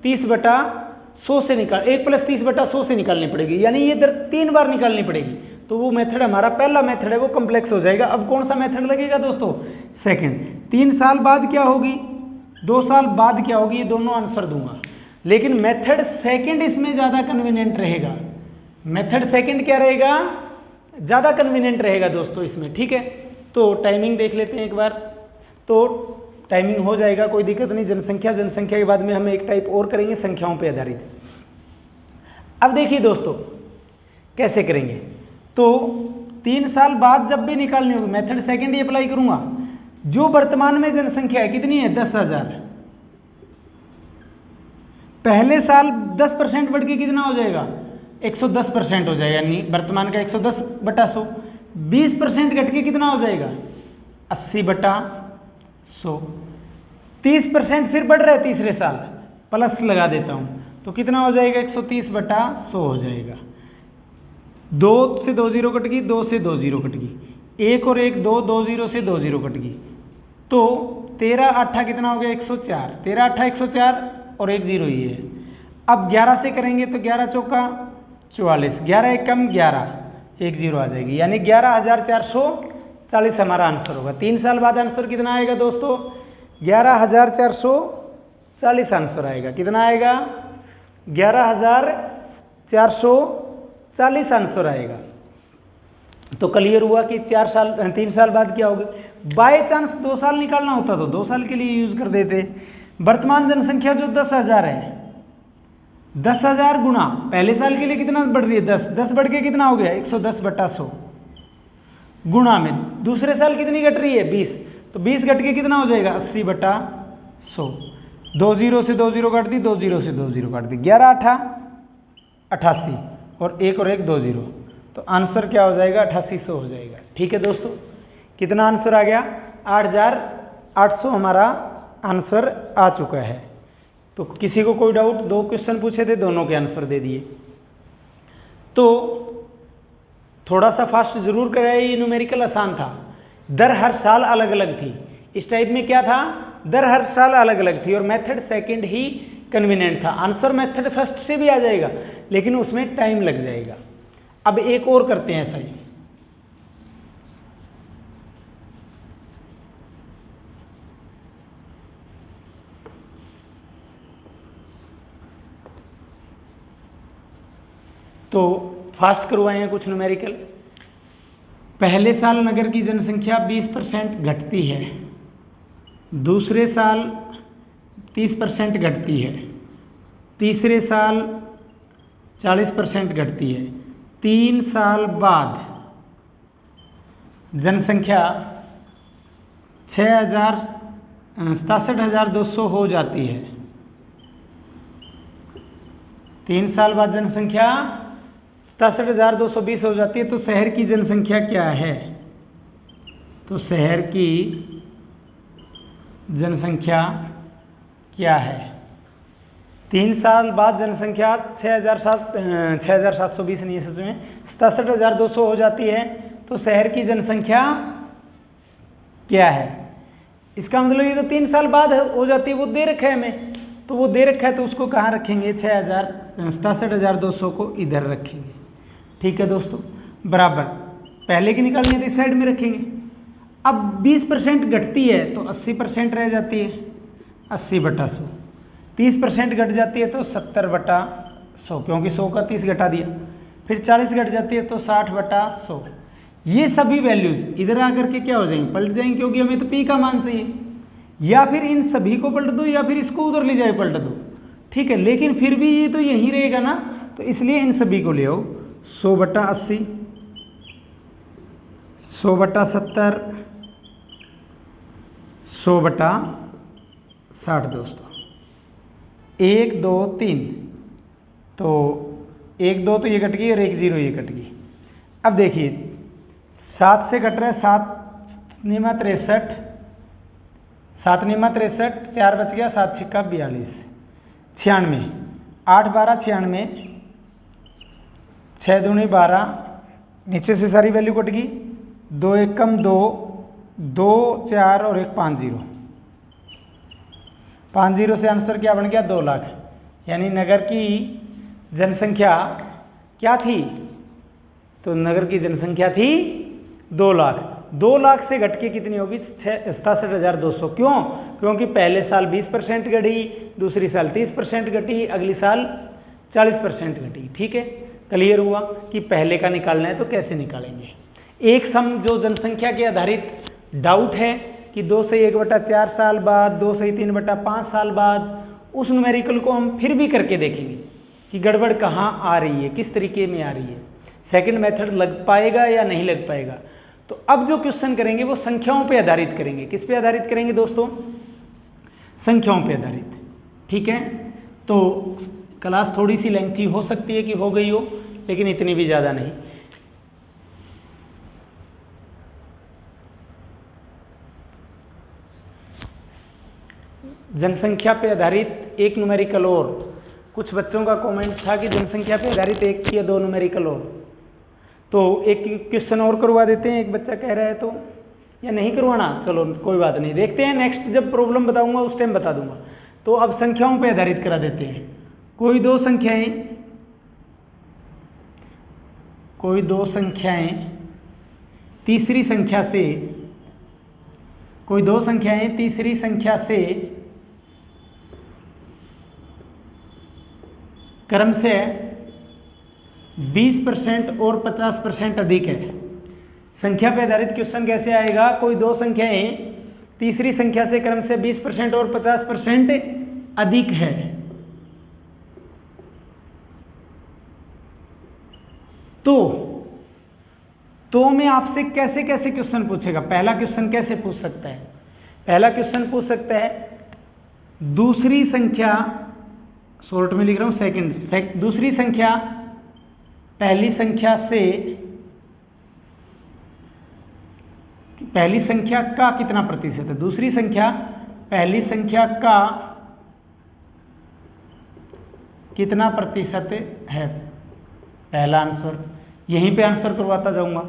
30/100 से 1 + 30/100 से निकालनी पड़ेगी, यानी ये दर 3 बार निकालनी पड़ेगी। तो वो मेथड हमारा पहला मेथड है, वो कॉम्प्लेक्स हो जाएगा। अब कौन सा मेथड लगेगा दोस्तों? सेकंड। 3 साल बाद क्या होगी, 2 साल बाद क्या होगी, ये दोनों आंसर दूंगा, लेकिन मेथड सेकंड इसमें ज़्यादा कन्वीनियंट रहेगा। मेथड सेकंड क्या रहेगा? ज़्यादा कन्वीनियंट रहेगा दोस्तों इसमें, ठीक है। तो टाइमिंग देख लेते हैं एक बार, तो टाइमिंग हो जाएगा, कोई दिक्कत नहीं। जनसंख्या के बाद में हम एक टाइप और करेंगे संख्याओं पे आधारित। अब देखिए दोस्तों कैसे करेंगे, तो 3 साल बाद जब भी निकालनी होगी, मेथड सेकंड ही अप्लाई करूंगा। जो वर्तमान में जनसंख्या है कितनी है? 10,000। पहले साल 10% बढ़ के कितना हो जाएगा? 110% हो जाएगा, यानी वर्तमान का 110/100। 20% घट के कितना हो जाएगा? 80/100। 30% फिर बढ़ रहा है तीसरे साल, प्लस लगा देता हूँ, तो कितना हो जाएगा? 130/100 हो जाएगा। 2 से 2 0 कट गई, 2 से 2 0 कट गई, 1 और 1 2, 2 0 से 2 0 कट गई, तो 13 8 कितना हो गया? 104। 13 8 104 और 1 0 ही है। अब 11 से करेंगे तो 11 चौका 44, 11 1 कम 11, 1 0 आ जाएगी, यानी 11,440 हमारा आंसर होगा। 3 साल बाद आंसर कितना आएगा दोस्तों? 11,440 आंसर आएगा। कितना आएगा? 11,440 आंसर आएगा। तो क्लियर हुआ कि 3 साल बाद क्या होगा। बाय चांस 2 साल निकालना होता तो 2 साल के लिए यूज कर देते। वर्तमान जनसंख्या जो 10,000 है, 10,000 गुना पहले साल के लिए कितना बढ़ रही है? 10। 10 बढ़ के कितना हो गया? 110/100 गुना में दूसरे साल कितनी घट रही है? 20, तो 20 घट के कितना हो जाएगा? 80/100। 2 0 से 2 0 काट दी, 2 0 से 2 0 काट दी, 11 8 88 और 1 और 1 2 0, तो आंसर क्या हो जाएगा? 8800 हो जाएगा। ठीक है दोस्तों, कितना आंसर आ गया? 8,800 हमारा आंसर आ चुका है। तो किसी को कोई डाउट? 2 क्वेश्चन पूछे थे, दोनों के आंसर दे दिए। तो थोड़ा सा फास्ट जरूर कराया, ये न्यूमेरिकल आसान था। दर हर साल अलग अलग थी। इस टाइप में क्या था? दर हर साल अलग अलग थी और मेथड सेकंड ही कन्वीनियंट था। आंसर मेथड फर्स्ट से भी आ जाएगा, लेकिन उसमें टाइम लग जाएगा। अब एक और करते हैं ऐसा ही। तो फास्ट करवाए हैं कुछ न्यूमेरिकल। पहले साल नगर की जनसंख्या 20% घटती है, दूसरे साल 30% घटती है, तीसरे साल 40% घटती है, 3 साल बाद जनसंख्या 67,200 हो जाती है। 3 साल बाद जनसंख्या 67,220 हो जाती है। तो शहर की जनसंख्या क्या है? तो शहर की जनसंख्या क्या है। 3 साल बाद जनसंख्या 6,720 नहीं है सच में, 67,200 हो जाती है। तो शहर की जनसंख्या क्या है। इसका मतलब ये तो 3 साल बाद हो जाती है, वो दे रखा है हमें, तो वो दे रखा है तो उसको कहाँ रखेंगे, 67,200 को इधर रखेंगे। ठीक है दोस्तों, बराबर पहले की निकालनी है तो इस साइड में रखेंगे। अब 20% घटती है तो 80% रह जाती है, 80/100। 30% घट जाती है तो 70/100, क्योंकि 100 का 30 घटा दिया। फिर 40 घट जाती है तो 60/100। ये सभी वैल्यूज इधर आकर के क्या हो जाएंगे, पलट जाएंगे, क्योंकि हमें तो पी का मान चाहिए। या फिर इन सभी को पलट दो या फिर इसको उधर ले जाए पलट दो, ठीक है। लेकिन फिर भी ये तो यहीं रहेगा ना, तो इसलिए इन सभी को ले आओ। 100/80, 100/70, 100/60 दोस्तों। 1 2 3, तो 1 2 तो ये कट गई और 1 0 ये कट गई। अब देखिए 7 से कट रहा है, 7 निमा 63, 7 निमा 63, 4 बच गया, 7 छिक्का 42, 96, 8 12 96, 6 दूनी 12, नीचे से सारी वैल्यू कट गई। 2 एकम 2, 2 4 और 1 5 0, 5 0 से आंसर क्या बन गया, 2 लाख। यानी नगर की जनसंख्या क्या थी, तो नगर की जनसंख्या थी 2 लाख। 2 लाख से घट के कितनी होगी, 67,200। क्यों, क्योंकि पहले साल 20% घटी, दूसरी साल 30% घटी, अगली साल 40% घटी। ठीक है, क्लियर हुआ कि पहले का निकालना है तो कैसे निकालेंगे। एक सम जो जनसंख्या के आधारित डाउट है कि 2 से 1/4 साल बाद, 2 से 3/5 साल बाद, उस न्यूमेरिकल को हम फिर भी करके देखेंगे कि गड़बड़ कहाँ आ रही है, किस तरीके में आ रही है, सेकंड मेथड लग पाएगा या नहीं लग पाएगा। तो अब जो क्वेश्चन करेंगे वो संख्याओं पे आधारित करेंगे। किस पे आधारित करेंगे दोस्तों, संख्याओं पे आधारित। ठीक है, तो क्लास थोड़ी सी लेंथी हो सकती है कि हो गई हो, लेकिन इतनी भी ज़्यादा नहीं। जनसंख्या पे आधारित एक न्यूमेरिकल और, कुछ बच्चों का कमेंट था कि जनसंख्या पे आधारित 1 या 2 न्यूमेरिकल और, तो एक क्वेश्चन और करवा देते हैं। एक बच्चा कह रहा है तो, या नहीं करवाना, चलो कोई बात नहीं, देखते हैं नेक्स्ट जब प्रॉब्लम बताऊंगा उस टाइम बता दूंगा। तो अब संख्याओं पे आधारित करा देते हैं। कोई दो संख्याएं तीसरी संख्या से, कोई दो संख्याएं तीसरी संख्या से क्रम से 20% और 50% अधिक है। संख्या पे आधारित क्वेश्चन कैसे आएगा, कोई दो संख्याएं तीसरी संख्या से क्रम से 20% और 50% अधिक है। तो मैं आपसे कैसे कैसे क्वेश्चन पूछेगा। पहला क्वेश्चन कैसे पूछ सकता है, पहला क्वेश्चन पूछ सकता है दूसरी संख्या, शॉर्ट में लिख रहा हूं सेकंड, दूसरी संख्या पहली संख्या से, पहली संख्या का कितना प्रतिशत है, दूसरी संख्या पहली संख्या का कितना प्रतिशत है। पहला आंसर, यहीं पे आंसर करवाता जाऊंगा।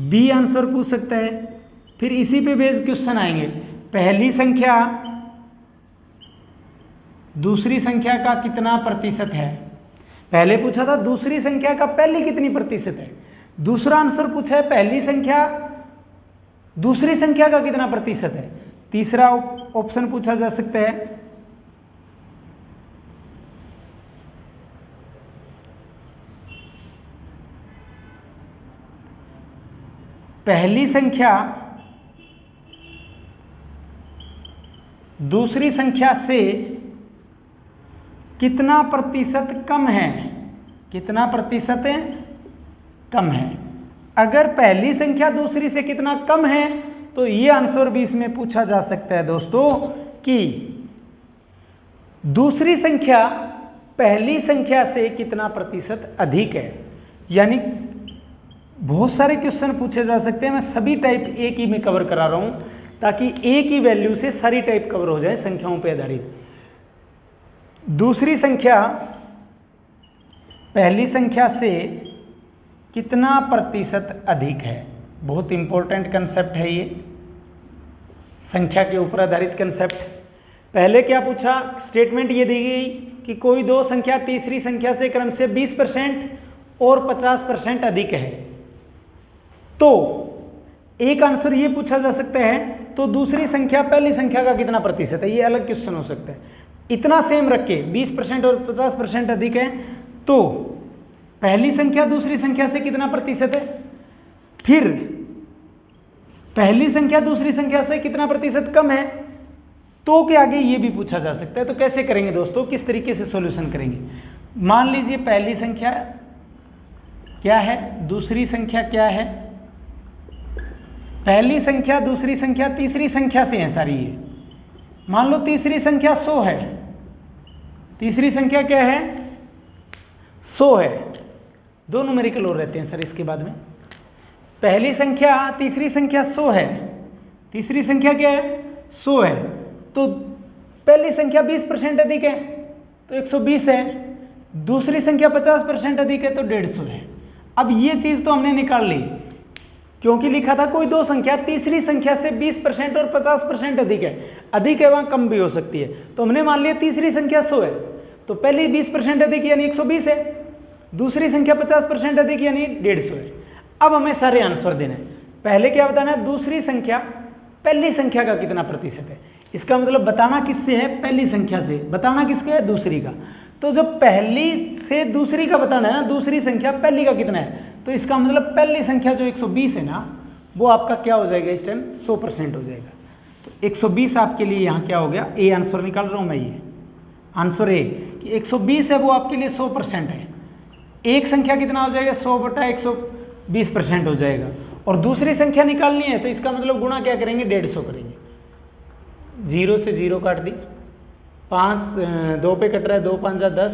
बी आंसर पूछ सकता है, फिर इसी पे बेस्ड क्वेश्चन आएंगे। पहली संख्या दूसरी संख्या का कितना प्रतिशत है। पहले पूछा था दूसरी संख्या का पहली कितनी प्रतिशत है, दूसरा आंसर पूछा है पहली संख्या दूसरी संख्या का कितना प्रतिशत है। तीसरा ऑप्शन पूछा जा सकता है पहली संख्या दूसरी संख्या से कितना प्रतिशत कम है, कितना प्रतिशत कम है। अगर पहली संख्या दूसरी से कितना कम है तो ये आंसर भी इसमें पूछा जा सकता है दोस्तों कि दूसरी संख्या पहली संख्या से कितना प्रतिशत अधिक है। यानी बहुत सारे क्वेश्चन पूछे जा सकते हैं, मैं सभी टाइप एक ही में कवर करा रहा हूं ताकि ए की वैल्यू से सारी टाइप कवर हो जाए संख्याओं पे आधारित। दूसरी संख्या पहली संख्या से कितना प्रतिशत अधिक है, बहुत इंपॉर्टेंट कंसेप्ट है ये, संख्या के ऊपर आधारित कंसेप्ट। पहले क्या पूछा, स्टेटमेंट ये दी गई कि कोई दो संख्या तीसरी संख्या से क्रम से 20% और 50% अधिक है, तो एक आंसर ये पूछा जा सकता है तो दूसरी संख्या पहली संख्या का कितना प्रतिशत है, ये अलग क्वेश्चन हो सकता है। इतना सेम रख के 20% और 50% अधिक है तो पहली संख्या दूसरी संख्या से कितना प्रतिशत है, फिर पहली संख्या दूसरी संख्या से कितना प्रतिशत कम है, तो के आगे ये भी पूछा जा सकता है। तो कैसे करेंगे दोस्तों, किस तरीके से सॉल्यूशन करेंगे। मान लीजिए पहली संख्या क्या है, दूसरी संख्या क्या है, पहली संख्या दूसरी संख्या तीसरी संख्या से है सारी ये। मान लो तीसरी संख्या 100 है, तीसरी संख्या क्या है 100 है, दो न्यूमेरिकल और रहते हैं सर इसके बाद में। पहली संख्या तीसरी संख्या 100 है, तीसरी संख्या क्या है 100 है, तो पहली संख्या 20% अधिक है तो 120 है, दूसरी संख्या 50% अधिक है तो 150 है। अब ये चीज़ तो हमने निकाल ली क्योंकि लिखा था कोई दो संख्या तीसरी संख्या से 20% और 50% अधिक है वहाँ कम भी हो सकती है, तो हमने मान लिया तीसरी संख्या 100 है तो पहली 20% अधिक यानी 120 है, दूसरी संख्या 50% अधिक यानी 150 है। अब हमें सारे आंसर देना है। पहले क्या बताना है, दूसरी संख्या पहली संख्या का कितना प्रतिशत है, इसका मतलब बताना किससे है, पहली संख्या से, बताना किसका है दूसरी का। तो जब पहली से दूसरी का बताना है ना, दूसरी संख्या पहली का कितना है, तो इसका मतलब पहली संख्या जो 120 है ना वो आपका क्या हो जाएगा इस टाइम 100% हो जाएगा। तो 120 आपके लिए यहाँ क्या हो गया, ए आंसर निकाल रहा हूँ मैं, ये आंसर ए कि 120 है वो आपके लिए 100% है। एक संख्या कितना हो जाएगा 100/120% हो जाएगा, और दूसरी संख्या निकालनी है तो इसका मतलब गुणा क्या करेंगे 150 करेंगे। 0 से 0 काट दी, 5 2 पे कट रहा है, 2 5 जा 10,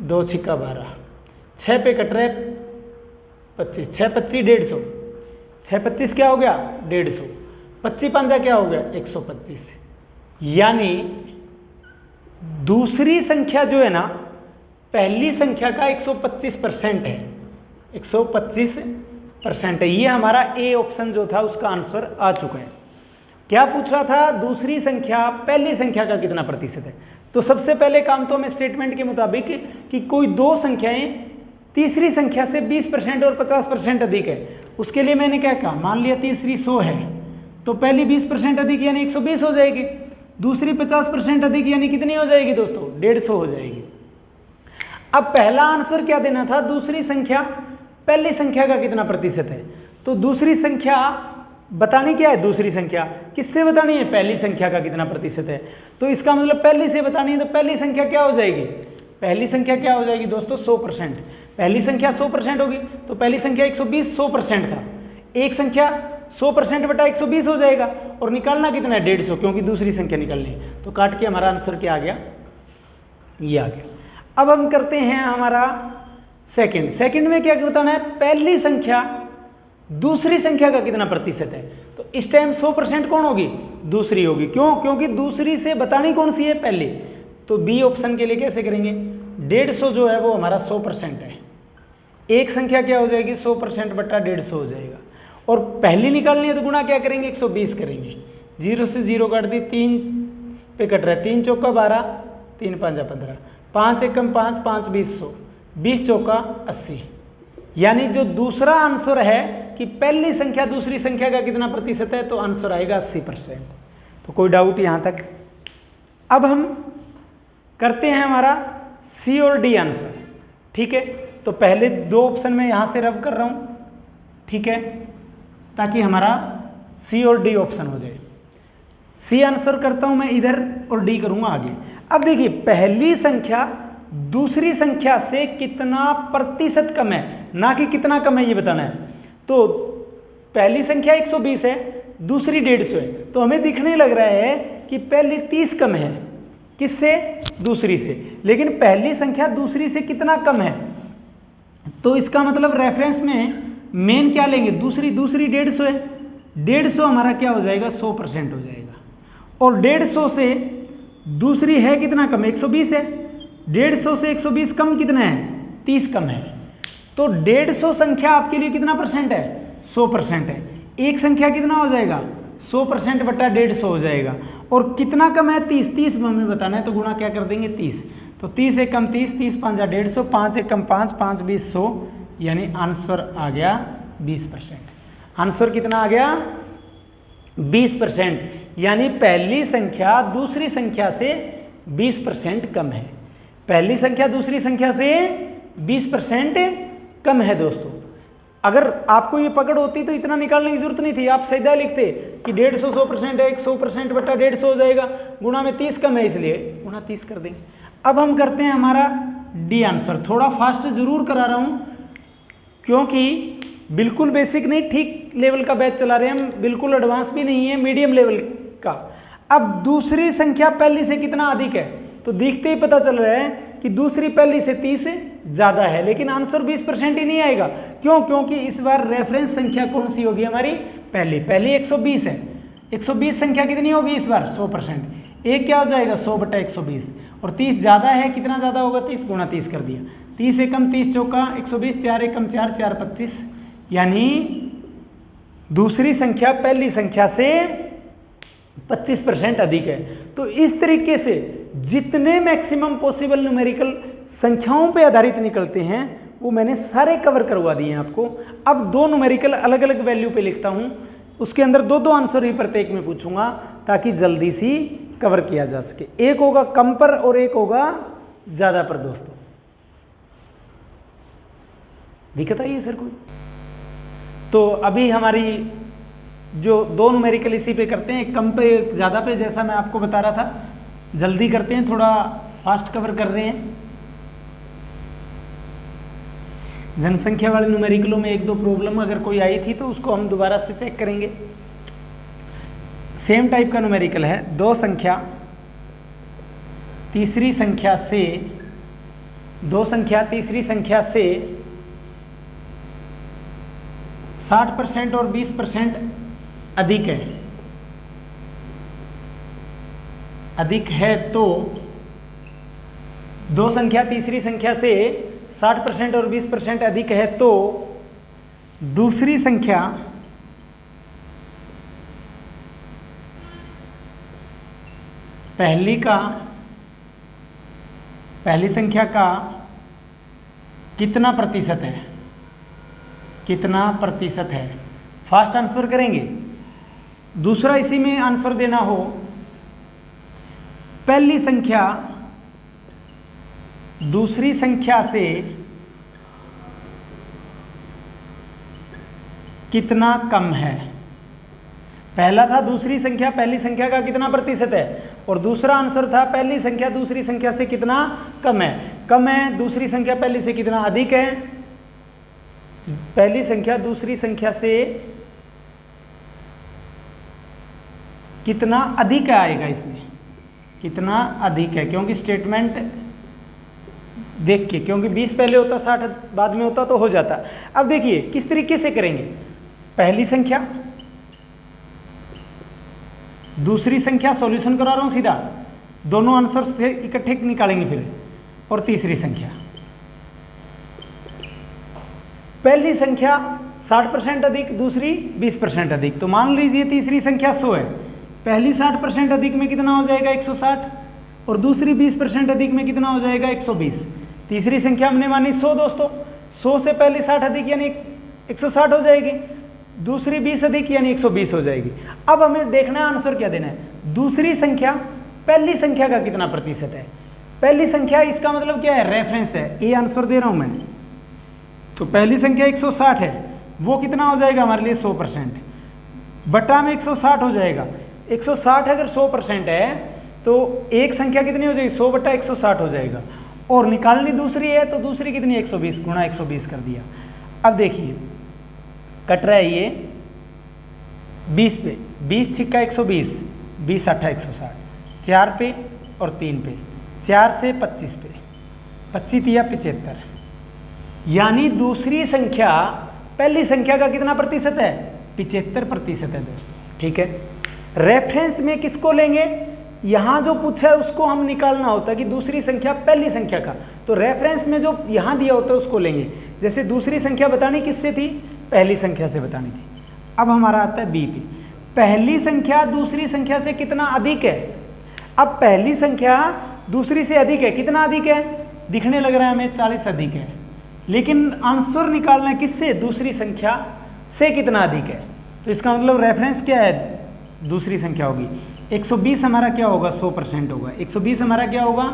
2 छिक्का 12, 6 पे कट रहा है 25, 6 25 150, 6 25 क्या हो गया 150, 25 5 जा क्या हो गया 125। यानी दूसरी संख्या जो है ना पहली संख्या का 125% है, 125% है। ये हमारा ए ऑप्शन जो था उसका आंसर आ चुका है। क्या पूछ रहा था, दूसरी संख्या पहली संख्या का कितना प्रतिशत है। तो सबसे पहले काम तो हमें स्टेटमेंट के मुताबिक कि कोई दो संख्याएं तीसरी संख्या से 20% और 50% अधिक है, उसके लिए मैंने क्या कहा, मान लिया तीसरी 100 है तो पहली 20% अधिक यानी 120 हो जाएगी, दूसरी 50% अधिक यानी कितनी हो जाएगी दोस्तों 150 हो जाएगी। अब पहला आंसर क्या देना था, दूसरी संख्या पहली संख्या का कितना प्रतिशत है। तो दूसरी संख्या बतानी क्या है, दूसरी संख्या किससे बतानी है, पहली संख्या का कितना प्रतिशत है। तो इसका मतलब पहली से बतानी है, तो पहली संख्या क्या हो जाएगी, पहली संख्या क्या हो जाएगी दोस्तों 100%। पहली संख्या 100% होगी तो पहली संख्या 120 100% था, एक संख्या 100% बटा 120 हो जाएगा, और निकालना कितना है 150 क्योंकि दूसरी संख्या निकालनी है। तो काट के हमारा आंसर क्या आ गया, ये आ गया। अब हम करते हैं हमारा सेकंड में क्या बताना है, पहली संख्या दूसरी संख्या का कितना प्रतिशत है। तो इस टाइम 100% कौन होगी, दूसरी होगी। क्यों, क्योंकि दूसरी से बतानी कौन सी है, पहली। तो बी ऑप्शन के लिए कैसे करेंगे, 150 जो है वो हमारा 100% है, एक संख्या क्या हो जाएगी 100% बटा 150 हो जाएगा, और पहली निकालनी है तो गुणा क्या करेंगे 120 करेंगे। 0 से 0 काट दी, 3 पे कट रहा है, 3 चौका 12, 3 5 15, 5 एकम 5, 5 20 100, 20 चौका 80। यानी जो दूसरा आंसर है कि पहली संख्या दूसरी संख्या का कितना प्रतिशत है, तो आंसर आएगा 80%। तो कोई डाउट यहाँ तक। अब हम करते हैं हमारा सी और डी आंसर, ठीक है। तो पहले दो ऑप्शन में यहाँ से रब कर रहा हूँ, ठीक है, ताकि हमारा सी और डी ऑप्शन हो जाए। सी आंसर करता हूँ मैं इधर और डी करूँगा आगे। अब देखिए पहली संख्या दूसरी संख्या से कितना प्रतिशत कम है, ना कि कितना कम है ये बताना है। तो पहली संख्या 120 है, दूसरी 150 है, तो हमें दिखने लग रहा है कि पहली 30 कम है, किससे, दूसरी से। लेकिन पहली संख्या दूसरी से कितना कम है, तो इसका मतलब रेफरेंस में मेन क्या लेंगे, दूसरी 150 है, 150 हमारा क्या हो जाएगा 100% हो जाएगा। और 150 से दूसरी है कितना कम, 120 है। 150 से 120 कम कितना है, 30 कम है। तो 150 संख्या आपके लिए कितना परसेंट है, 100% है। एक संख्या कितना हो जाएगा 100% बटा 150 हो जाएगा। और कितना कम है 30, 30 हमें बताना है तो गुणा क्या कर देंगे 30। तो 30 एक कम 30, 30 5 150, 5 एक कम 5, 5 20 100, यानी आंसर आ गया 20%। आंसर कितना आ गया 20%, यानी पहली संख्या दूसरी संख्या से 20% कम है। पहली संख्या दूसरी संख्या से 20% कम है दोस्तों। अगर आपको ये पकड़ होती तो इतना निकालने की जरूरत नहीं थी, आप सीधा लिखते कि 150 100% है, 100% बटा 150 हो जाएगा, गुणा में 30 कम है इसलिए गुणा 30 कर देंगे। अब हम करते हैं हमारा डी आंसर। थोड़ा फास्ट जरूर करा रहा हूँ क्योंकि बिल्कुल बेसिक नहीं, ठीक लेवल का बैच चला रहे हैं हम, बिल्कुल एडवांस भी नहीं है, मीडियम लेवल का। अब दूसरी संख्या पहली से कितना अधिक है, तो देखते ही पता चल रहा है कि दूसरी पहली से 30 ज़्यादा है, लेकिन आंसर 20% ही नहीं आएगा। क्यों? क्योंकि इस बार रेफरेंस संख्या कौन सी होगी हमारी, पहली 120 है। 120 संख्या कितनी होगी इस बार 100%। एक क्या हो जाएगा 100 बटा 120, और 30 ज़्यादा है, कितना ज़्यादा होगा 30 गुणा 30 कर दिया। 30 एकम 30 चौका 120, 4 एकम 4, 4 25, यानी दूसरी संख्या पहली संख्या से 25% अधिक है। तो इस तरीके से जितने मैक्सिमम पॉसिबल न्यूमेरिकल संख्याओं पे आधारित निकलते हैं वो मैंने सारे कवर करवा दिए हैं आपको। अब दो न्यूमेरिकल अलग अलग वैल्यू पे लिखता हूं, उसके अंदर दो दो आंसर ही प्रत्येक में पूछूंगा ताकि जल्दी सी कवर किया जा सके। एक होगा कम पर और एक होगा ज्यादा पर दोस्तों। दिक्कत आई है सर कोई? तो अभी हमारी जो दो न्यूमेरिकल इसी पे करते हैं, एक कम पे एक ज़्यादा पे, जैसा मैं आपको बता रहा था। जल्दी करते हैं, थोड़ा फास्ट कवर कर रहे हैं। जनसंख्या वाले न्यूमेरिकलों में एक दो प्रॉब्लम अगर कोई आई थी तो उसको हम दोबारा से चेक करेंगे। सेम टाइप का न्यूमेरिकल है, दो संख्या तीसरी संख्या से 60% और 20% अधिक है तो दो संख्या तीसरी संख्या से 60% और 20% अधिक है तो दूसरी संख्या पहली संख्या का कितना प्रतिशत है। फास्ट आंसर करेंगे। दूसरा इसी में आंसर देना हो, पहली संख्या दूसरी संख्या से कितना कम है। पहला था दूसरी संख्या पहली संख्या का कितना प्रतिशत है, और दूसरा आंसर था पहली संख्या दूसरी संख्या से कितना कम है। दूसरी संख्या पहली से कितना अधिक है, पहली संख्या दूसरी संख्या से कितना अधिक आएगा, इसमें कितना अधिक है, क्योंकि स्टेटमेंट देख के, क्योंकि 20 पहले होता 60 बाद में होता तो हो जाता। अब देखिए किस तरीके से करेंगे। पहली संख्या दूसरी संख्या, सॉल्यूशन करा रहा हूं सीधा, दोनों आंसर से इकट्ठे निकालेंगे फिर। और तीसरी संख्या, पहली संख्या 60% अधिक, दूसरी 20% अधिक। तो मान लीजिए तीसरी संख्या 100 है, पहली 60% अधिक में कितना हो जाएगा 160, और दूसरी 20% अधिक में कितना हो जाएगा 120। तीसरी संख्या हमने मानी 100 दोस्तों, 100 से पहली 60 अधिक यानी 160 हो जाएगी, दूसरी 20 अधिक यानी 120 हो जाएगी। अब हमें देखना है आंसर क्या देना है। दूसरी संख्या पहली संख्या का कितना प्रतिशत है। पहली संख्या इसका मतलब क्या है, रेफरेंस है, ये आंसर दे रहा हूं मैं। तो पहली संख्या 160 है, वो कितना हो जाएगा हमारे लिए 100%, बटा में 160 हो जाएगा। 160 अगर 100% है तो एक संख्या कितनी हो जाएगी 100 बटा 160 हो जाएगा, और निकालनी दूसरी है तो दूसरी कितनी 120 गुणा 120 कर दिया। अब देखिए कट रहा है ये 20 पे, 20 छिक्का 120, 20 अट्ठा 160, 4 पे और 3 पे, 4 से 25 पे, 25 तिया 75, यानी दूसरी संख्या पहली संख्या का कितना प्रतिशत है 75% है दोस्तों, ठीक है। रेफरेंस में किसको लेंगे, यहाँ जो पूछा है उसको हम निकालना होता है कि दूसरी संख्या पहली संख्या का, तो रेफरेंस में जो यहाँ दिया होता है उसको लेंगे। जैसे दूसरी संख्या बतानी किससे थी, पहली संख्या से बतानी थी। अब हमारा आता है बी पे, पहली संख्या दूसरी संख्या से कितना अधिक है। अब पहली संख्या दूसरी से अधिक है, कितना अधिक है, दिखने लग रहा है हमें 40 अधिक है, लेकिन आंसर निकालना है किससे, दूसरी संख्या से कितना अधिक है। तो इसका मतलब रेफरेंस क्या है, दूसरी संख्या होगी। 120 हमारा क्या होगा, 100% होगा। 120 हमारा क्या होगा,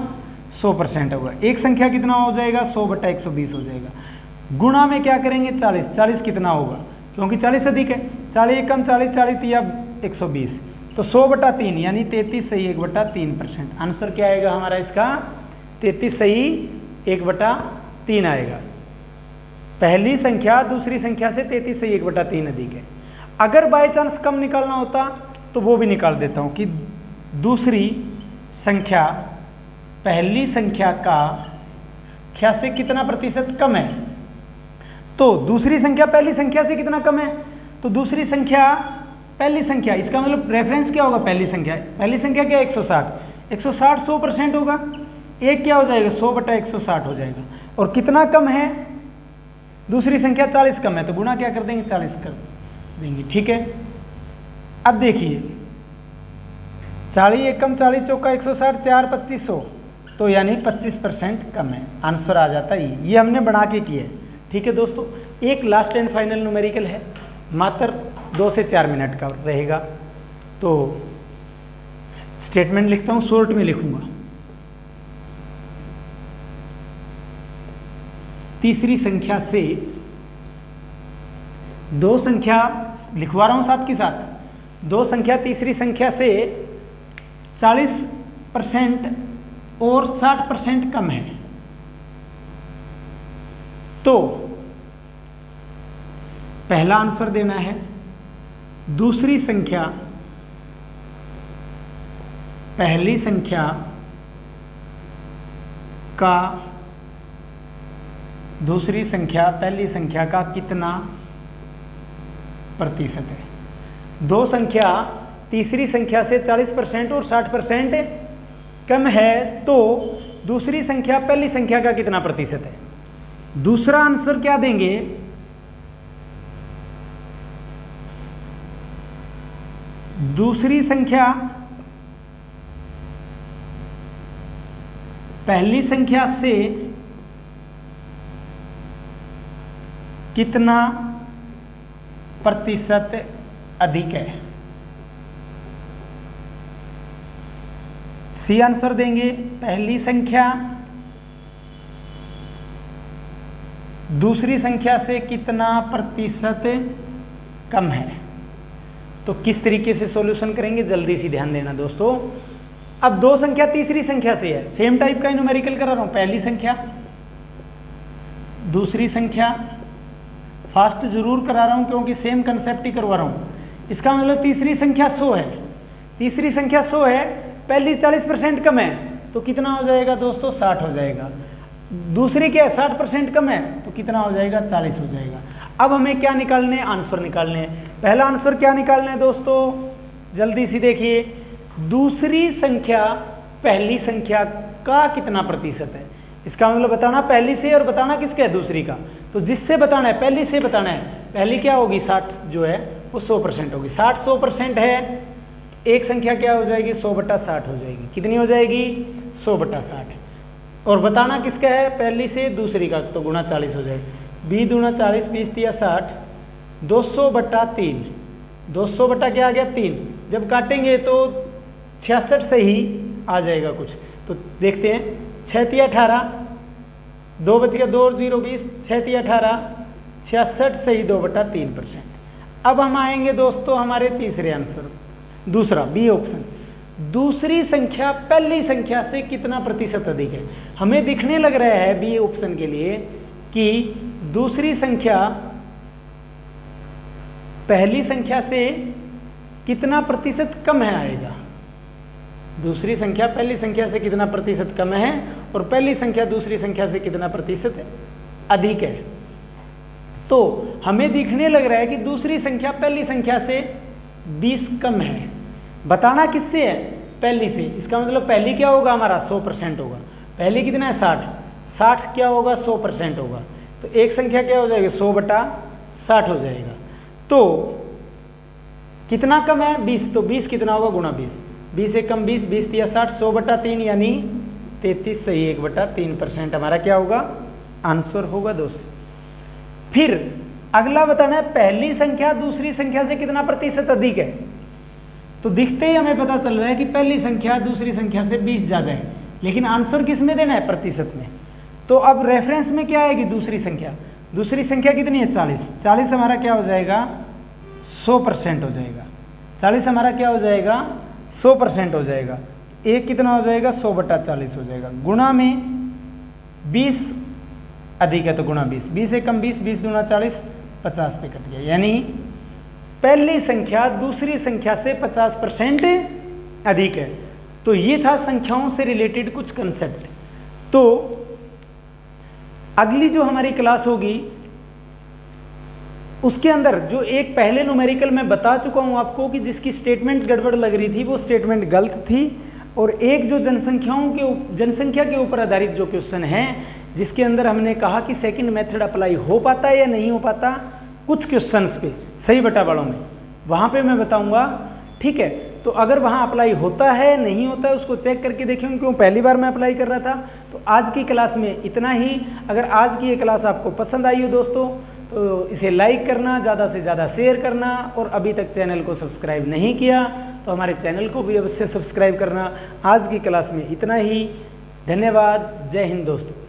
100% होगा। एक संख्या कितना हो जाएगा, 100/120 हो जाएगा। गुणा में क्या करेंगे, 40, 40 कितना होगा, क्योंकि 40 अधिक है, 40 कम 40, 40 या 120, तो 100/3 यानी 33 सही 1/3%। आंसर क्या आएगा हमारा इसका, 33 सही 1/3 आएगा। पहली संख्या दूसरी संख्या से 33 सही 1/3 अधिक है। अगर बाय चांस कम निकालना होता तो वो भी निकाल देता हूँ कि दूसरी संख्या पहली संख्या का से कितना प्रतिशत कम है। तो दूसरी संख्या पहली संख्या से कितना कम है, तो दूसरी संख्या पहली संख्या, इसका मतलब रेफरेंस क्या होगा, पहली संख्या। पहली संख्या क्या, 160, 160 100% होगा। एक क्या हो जाएगा, 100/160 हो जाएगा। और कितना कम है, दूसरी संख्या 40 कम है, तो गुणा क्या कर देंगे, 40 कर देंगे, ठीक है। अब देखिए 40 1 कम 40 चौका 160, 4 2500, तो यानी 25% कम है। आंसर आ जाता है ये हमने बना के किया है, ठीक है दोस्तों। एक लास्ट एंड फाइनल न्यूमेरिकल है, मात्र 2 से 4 मिनट का रहेगा, तो स्टेटमेंट लिखता हूँ, शॉर्ट में लिखूंगा। तीसरी संख्या से दो संख्या लिखवा रहा हूं साथ के साथ, दो संख्या तीसरी संख्या से 40% और 60% कम है, तो पहला आंसर देना है दूसरी संख्या पहली संख्या का दूसरी संख्या पहली संख्या का कितना प्रतिशत है। दो संख्या तीसरी संख्या से 40% और 60% कम है, तो दूसरी संख्या पहली संख्या का कितना प्रतिशत है। दूसरा आंसर क्या देंगे, दूसरी संख्या पहली संख्या से कितना प्रतिशत अधिक है। सी आंसर देंगे पहली संख्या दूसरी संख्या से कितना प्रतिशत कम है। तो किस तरीके से सॉल्यूशन करेंगे, जल्दी से ध्यान देना दोस्तों। अब दो संख्या तीसरी संख्या से है, सेम टाइप का न्यूमेरिकल करा रहा हूं, पहली संख्या दूसरी संख्या, फास्ट जरूर करा रहा हूं क्योंकि सेम कंसेप्ट ही करवा रहा हूं। इसका मतलब तीसरी संख्या 100 है, तीसरी संख्या 100 है, पहली 40% कम है, तो कितना हो जाएगा दोस्तों, 60 हो जाएगा। दूसरी क्या है, 60% कम है, तो कितना हो जाएगा, 40 हो जाएगा। अब हमें क्या निकालने, आंसर निकालने हैं। पहला आंसर क्या निकालना है दोस्तों, जल्दी से देखिए, दूसरी संख्या पहली संख्या का कितना प्रतिशत है। इसका मतलब बताना पहली से और बताना किसका है, दूसरी का। तो जिससे बताना है, पहली से बताना है, पहली क्या होगी 60 जो है वो 100% होगी। 60 100% है, एक संख्या क्या हो जाएगी 100/60 हो जाएगी। कितनी हो जाएगी, 100/60। और बताना किसका है, पहली से दूसरी का, तो गुणा 40 हो जाएगा। 20 दूना 40, 20 तिया 60, 200/3, 200 बटा क्या आ गया 3। जब काटेंगे तो 66 से ही आ जाएगा कुछ। तो देखते हैं, 6 तिया 18, 2 बच गया, 2 और 0 20, 6 तिया 18, 66 से ही 2/3%। अब हम आएंगे दोस्तों हमारे तीसरे आंसर, दूसरा बी ऑप्शन, दूसरी संख्या पहली संख्या से कितना प्रतिशत अधिक है। हमें दिखने लग रहा है बी ऑप्शन के लिए कि दूसरी संख्या पहली संख्या से कितना प्रतिशत कम है आएगा। दूसरी संख्या पहली संख्या से कितना प्रतिशत कम है और पहली संख्या दूसरी संख्या से कितना प्रतिशत अधिक है। तो हमें दिखने लग रहा है कि दूसरी संख्या पहली संख्या से 20 कम है। बताना किससे है? पहली से। इसका मतलब पहली क्या होगा हमारा 100% होगा। पहली कितना है 60, 60 क्या होगा 100% होगा। तो एक संख्या क्या हो जाएगी 100/60 हो जाएगा। तो कितना कम है 20, तो 20 कितना होगा गुणा 20, 20 एक कम 20, 20 या 60, 100/3 यानी 33 सही 1/3% हमारा क्या होगा आंसर होगा दोस्तों। फिर अगला बताना है पहली संख्या दूसरी संख्या से कितना प्रतिशत अधिक है। तो दिखते ही हमें पता चल रहा है कि पहली संख्या दूसरी संख्या से 20 ज़्यादा है, लेकिन आंसर किस में देना है प्रतिशत में। तो अब रेफरेंस में क्या आएगी दूसरी संख्या, दूसरी संख्या कितनी है 40, 40 हमारा क्या हो जाएगा 100% हो जाएगा। 40 हमारा क्या हो जाएगा 100% हो जाएगा। एक कितना हो जाएगा 100/40 हो जाएगा। गुणा में 20 अधिक है तो गुणा 20, 20 एक कम 20, 20 दूना 40, 50 पे कट गया। यानी पहली संख्या दूसरी संख्या से 50% अधिक है। तो ये था संख्याओं से रिलेटेड कुछ कंसेप्ट। तो अगली जो हमारी क्लास होगी उसके अंदर जो एक पहले न्यूमेरिकल मैं बता चुका हूं आपको कि जिसकी स्टेटमेंट गड़बड़ लग रही थी वो स्टेटमेंट गलत थी, और एक जो जनसंख्या के ऊपर आधारित जो क्वेश्चन है जिसके अंदर हमने कहा कि सेकंड मेथड अप्लाई हो पाता है या नहीं हो पाता कुछ क्वेश्चंस पे सही बटा वालों में, वहां पे मैं बताऊंगा। ठीक है, तो अगर वहां अप्लाई होता है नहीं होता है उसको चेक करके देखेंगे, क्यों पहली बार मैं अप्लाई कर रहा था। तो आज की क्लास में इतना ही। अगर आज की ये क्लास आपको पसंद आई हो दोस्तों तो इसे लाइक करना, ज़्यादा से ज़्यादा शेयर करना, और अभी तक चैनल को सब्सक्राइब नहीं किया तो हमारे चैनल को भी अवश्य सब्सक्राइब करना। आज की क्लास में इतना ही। धन्यवाद। जय हिंद दोस्तों।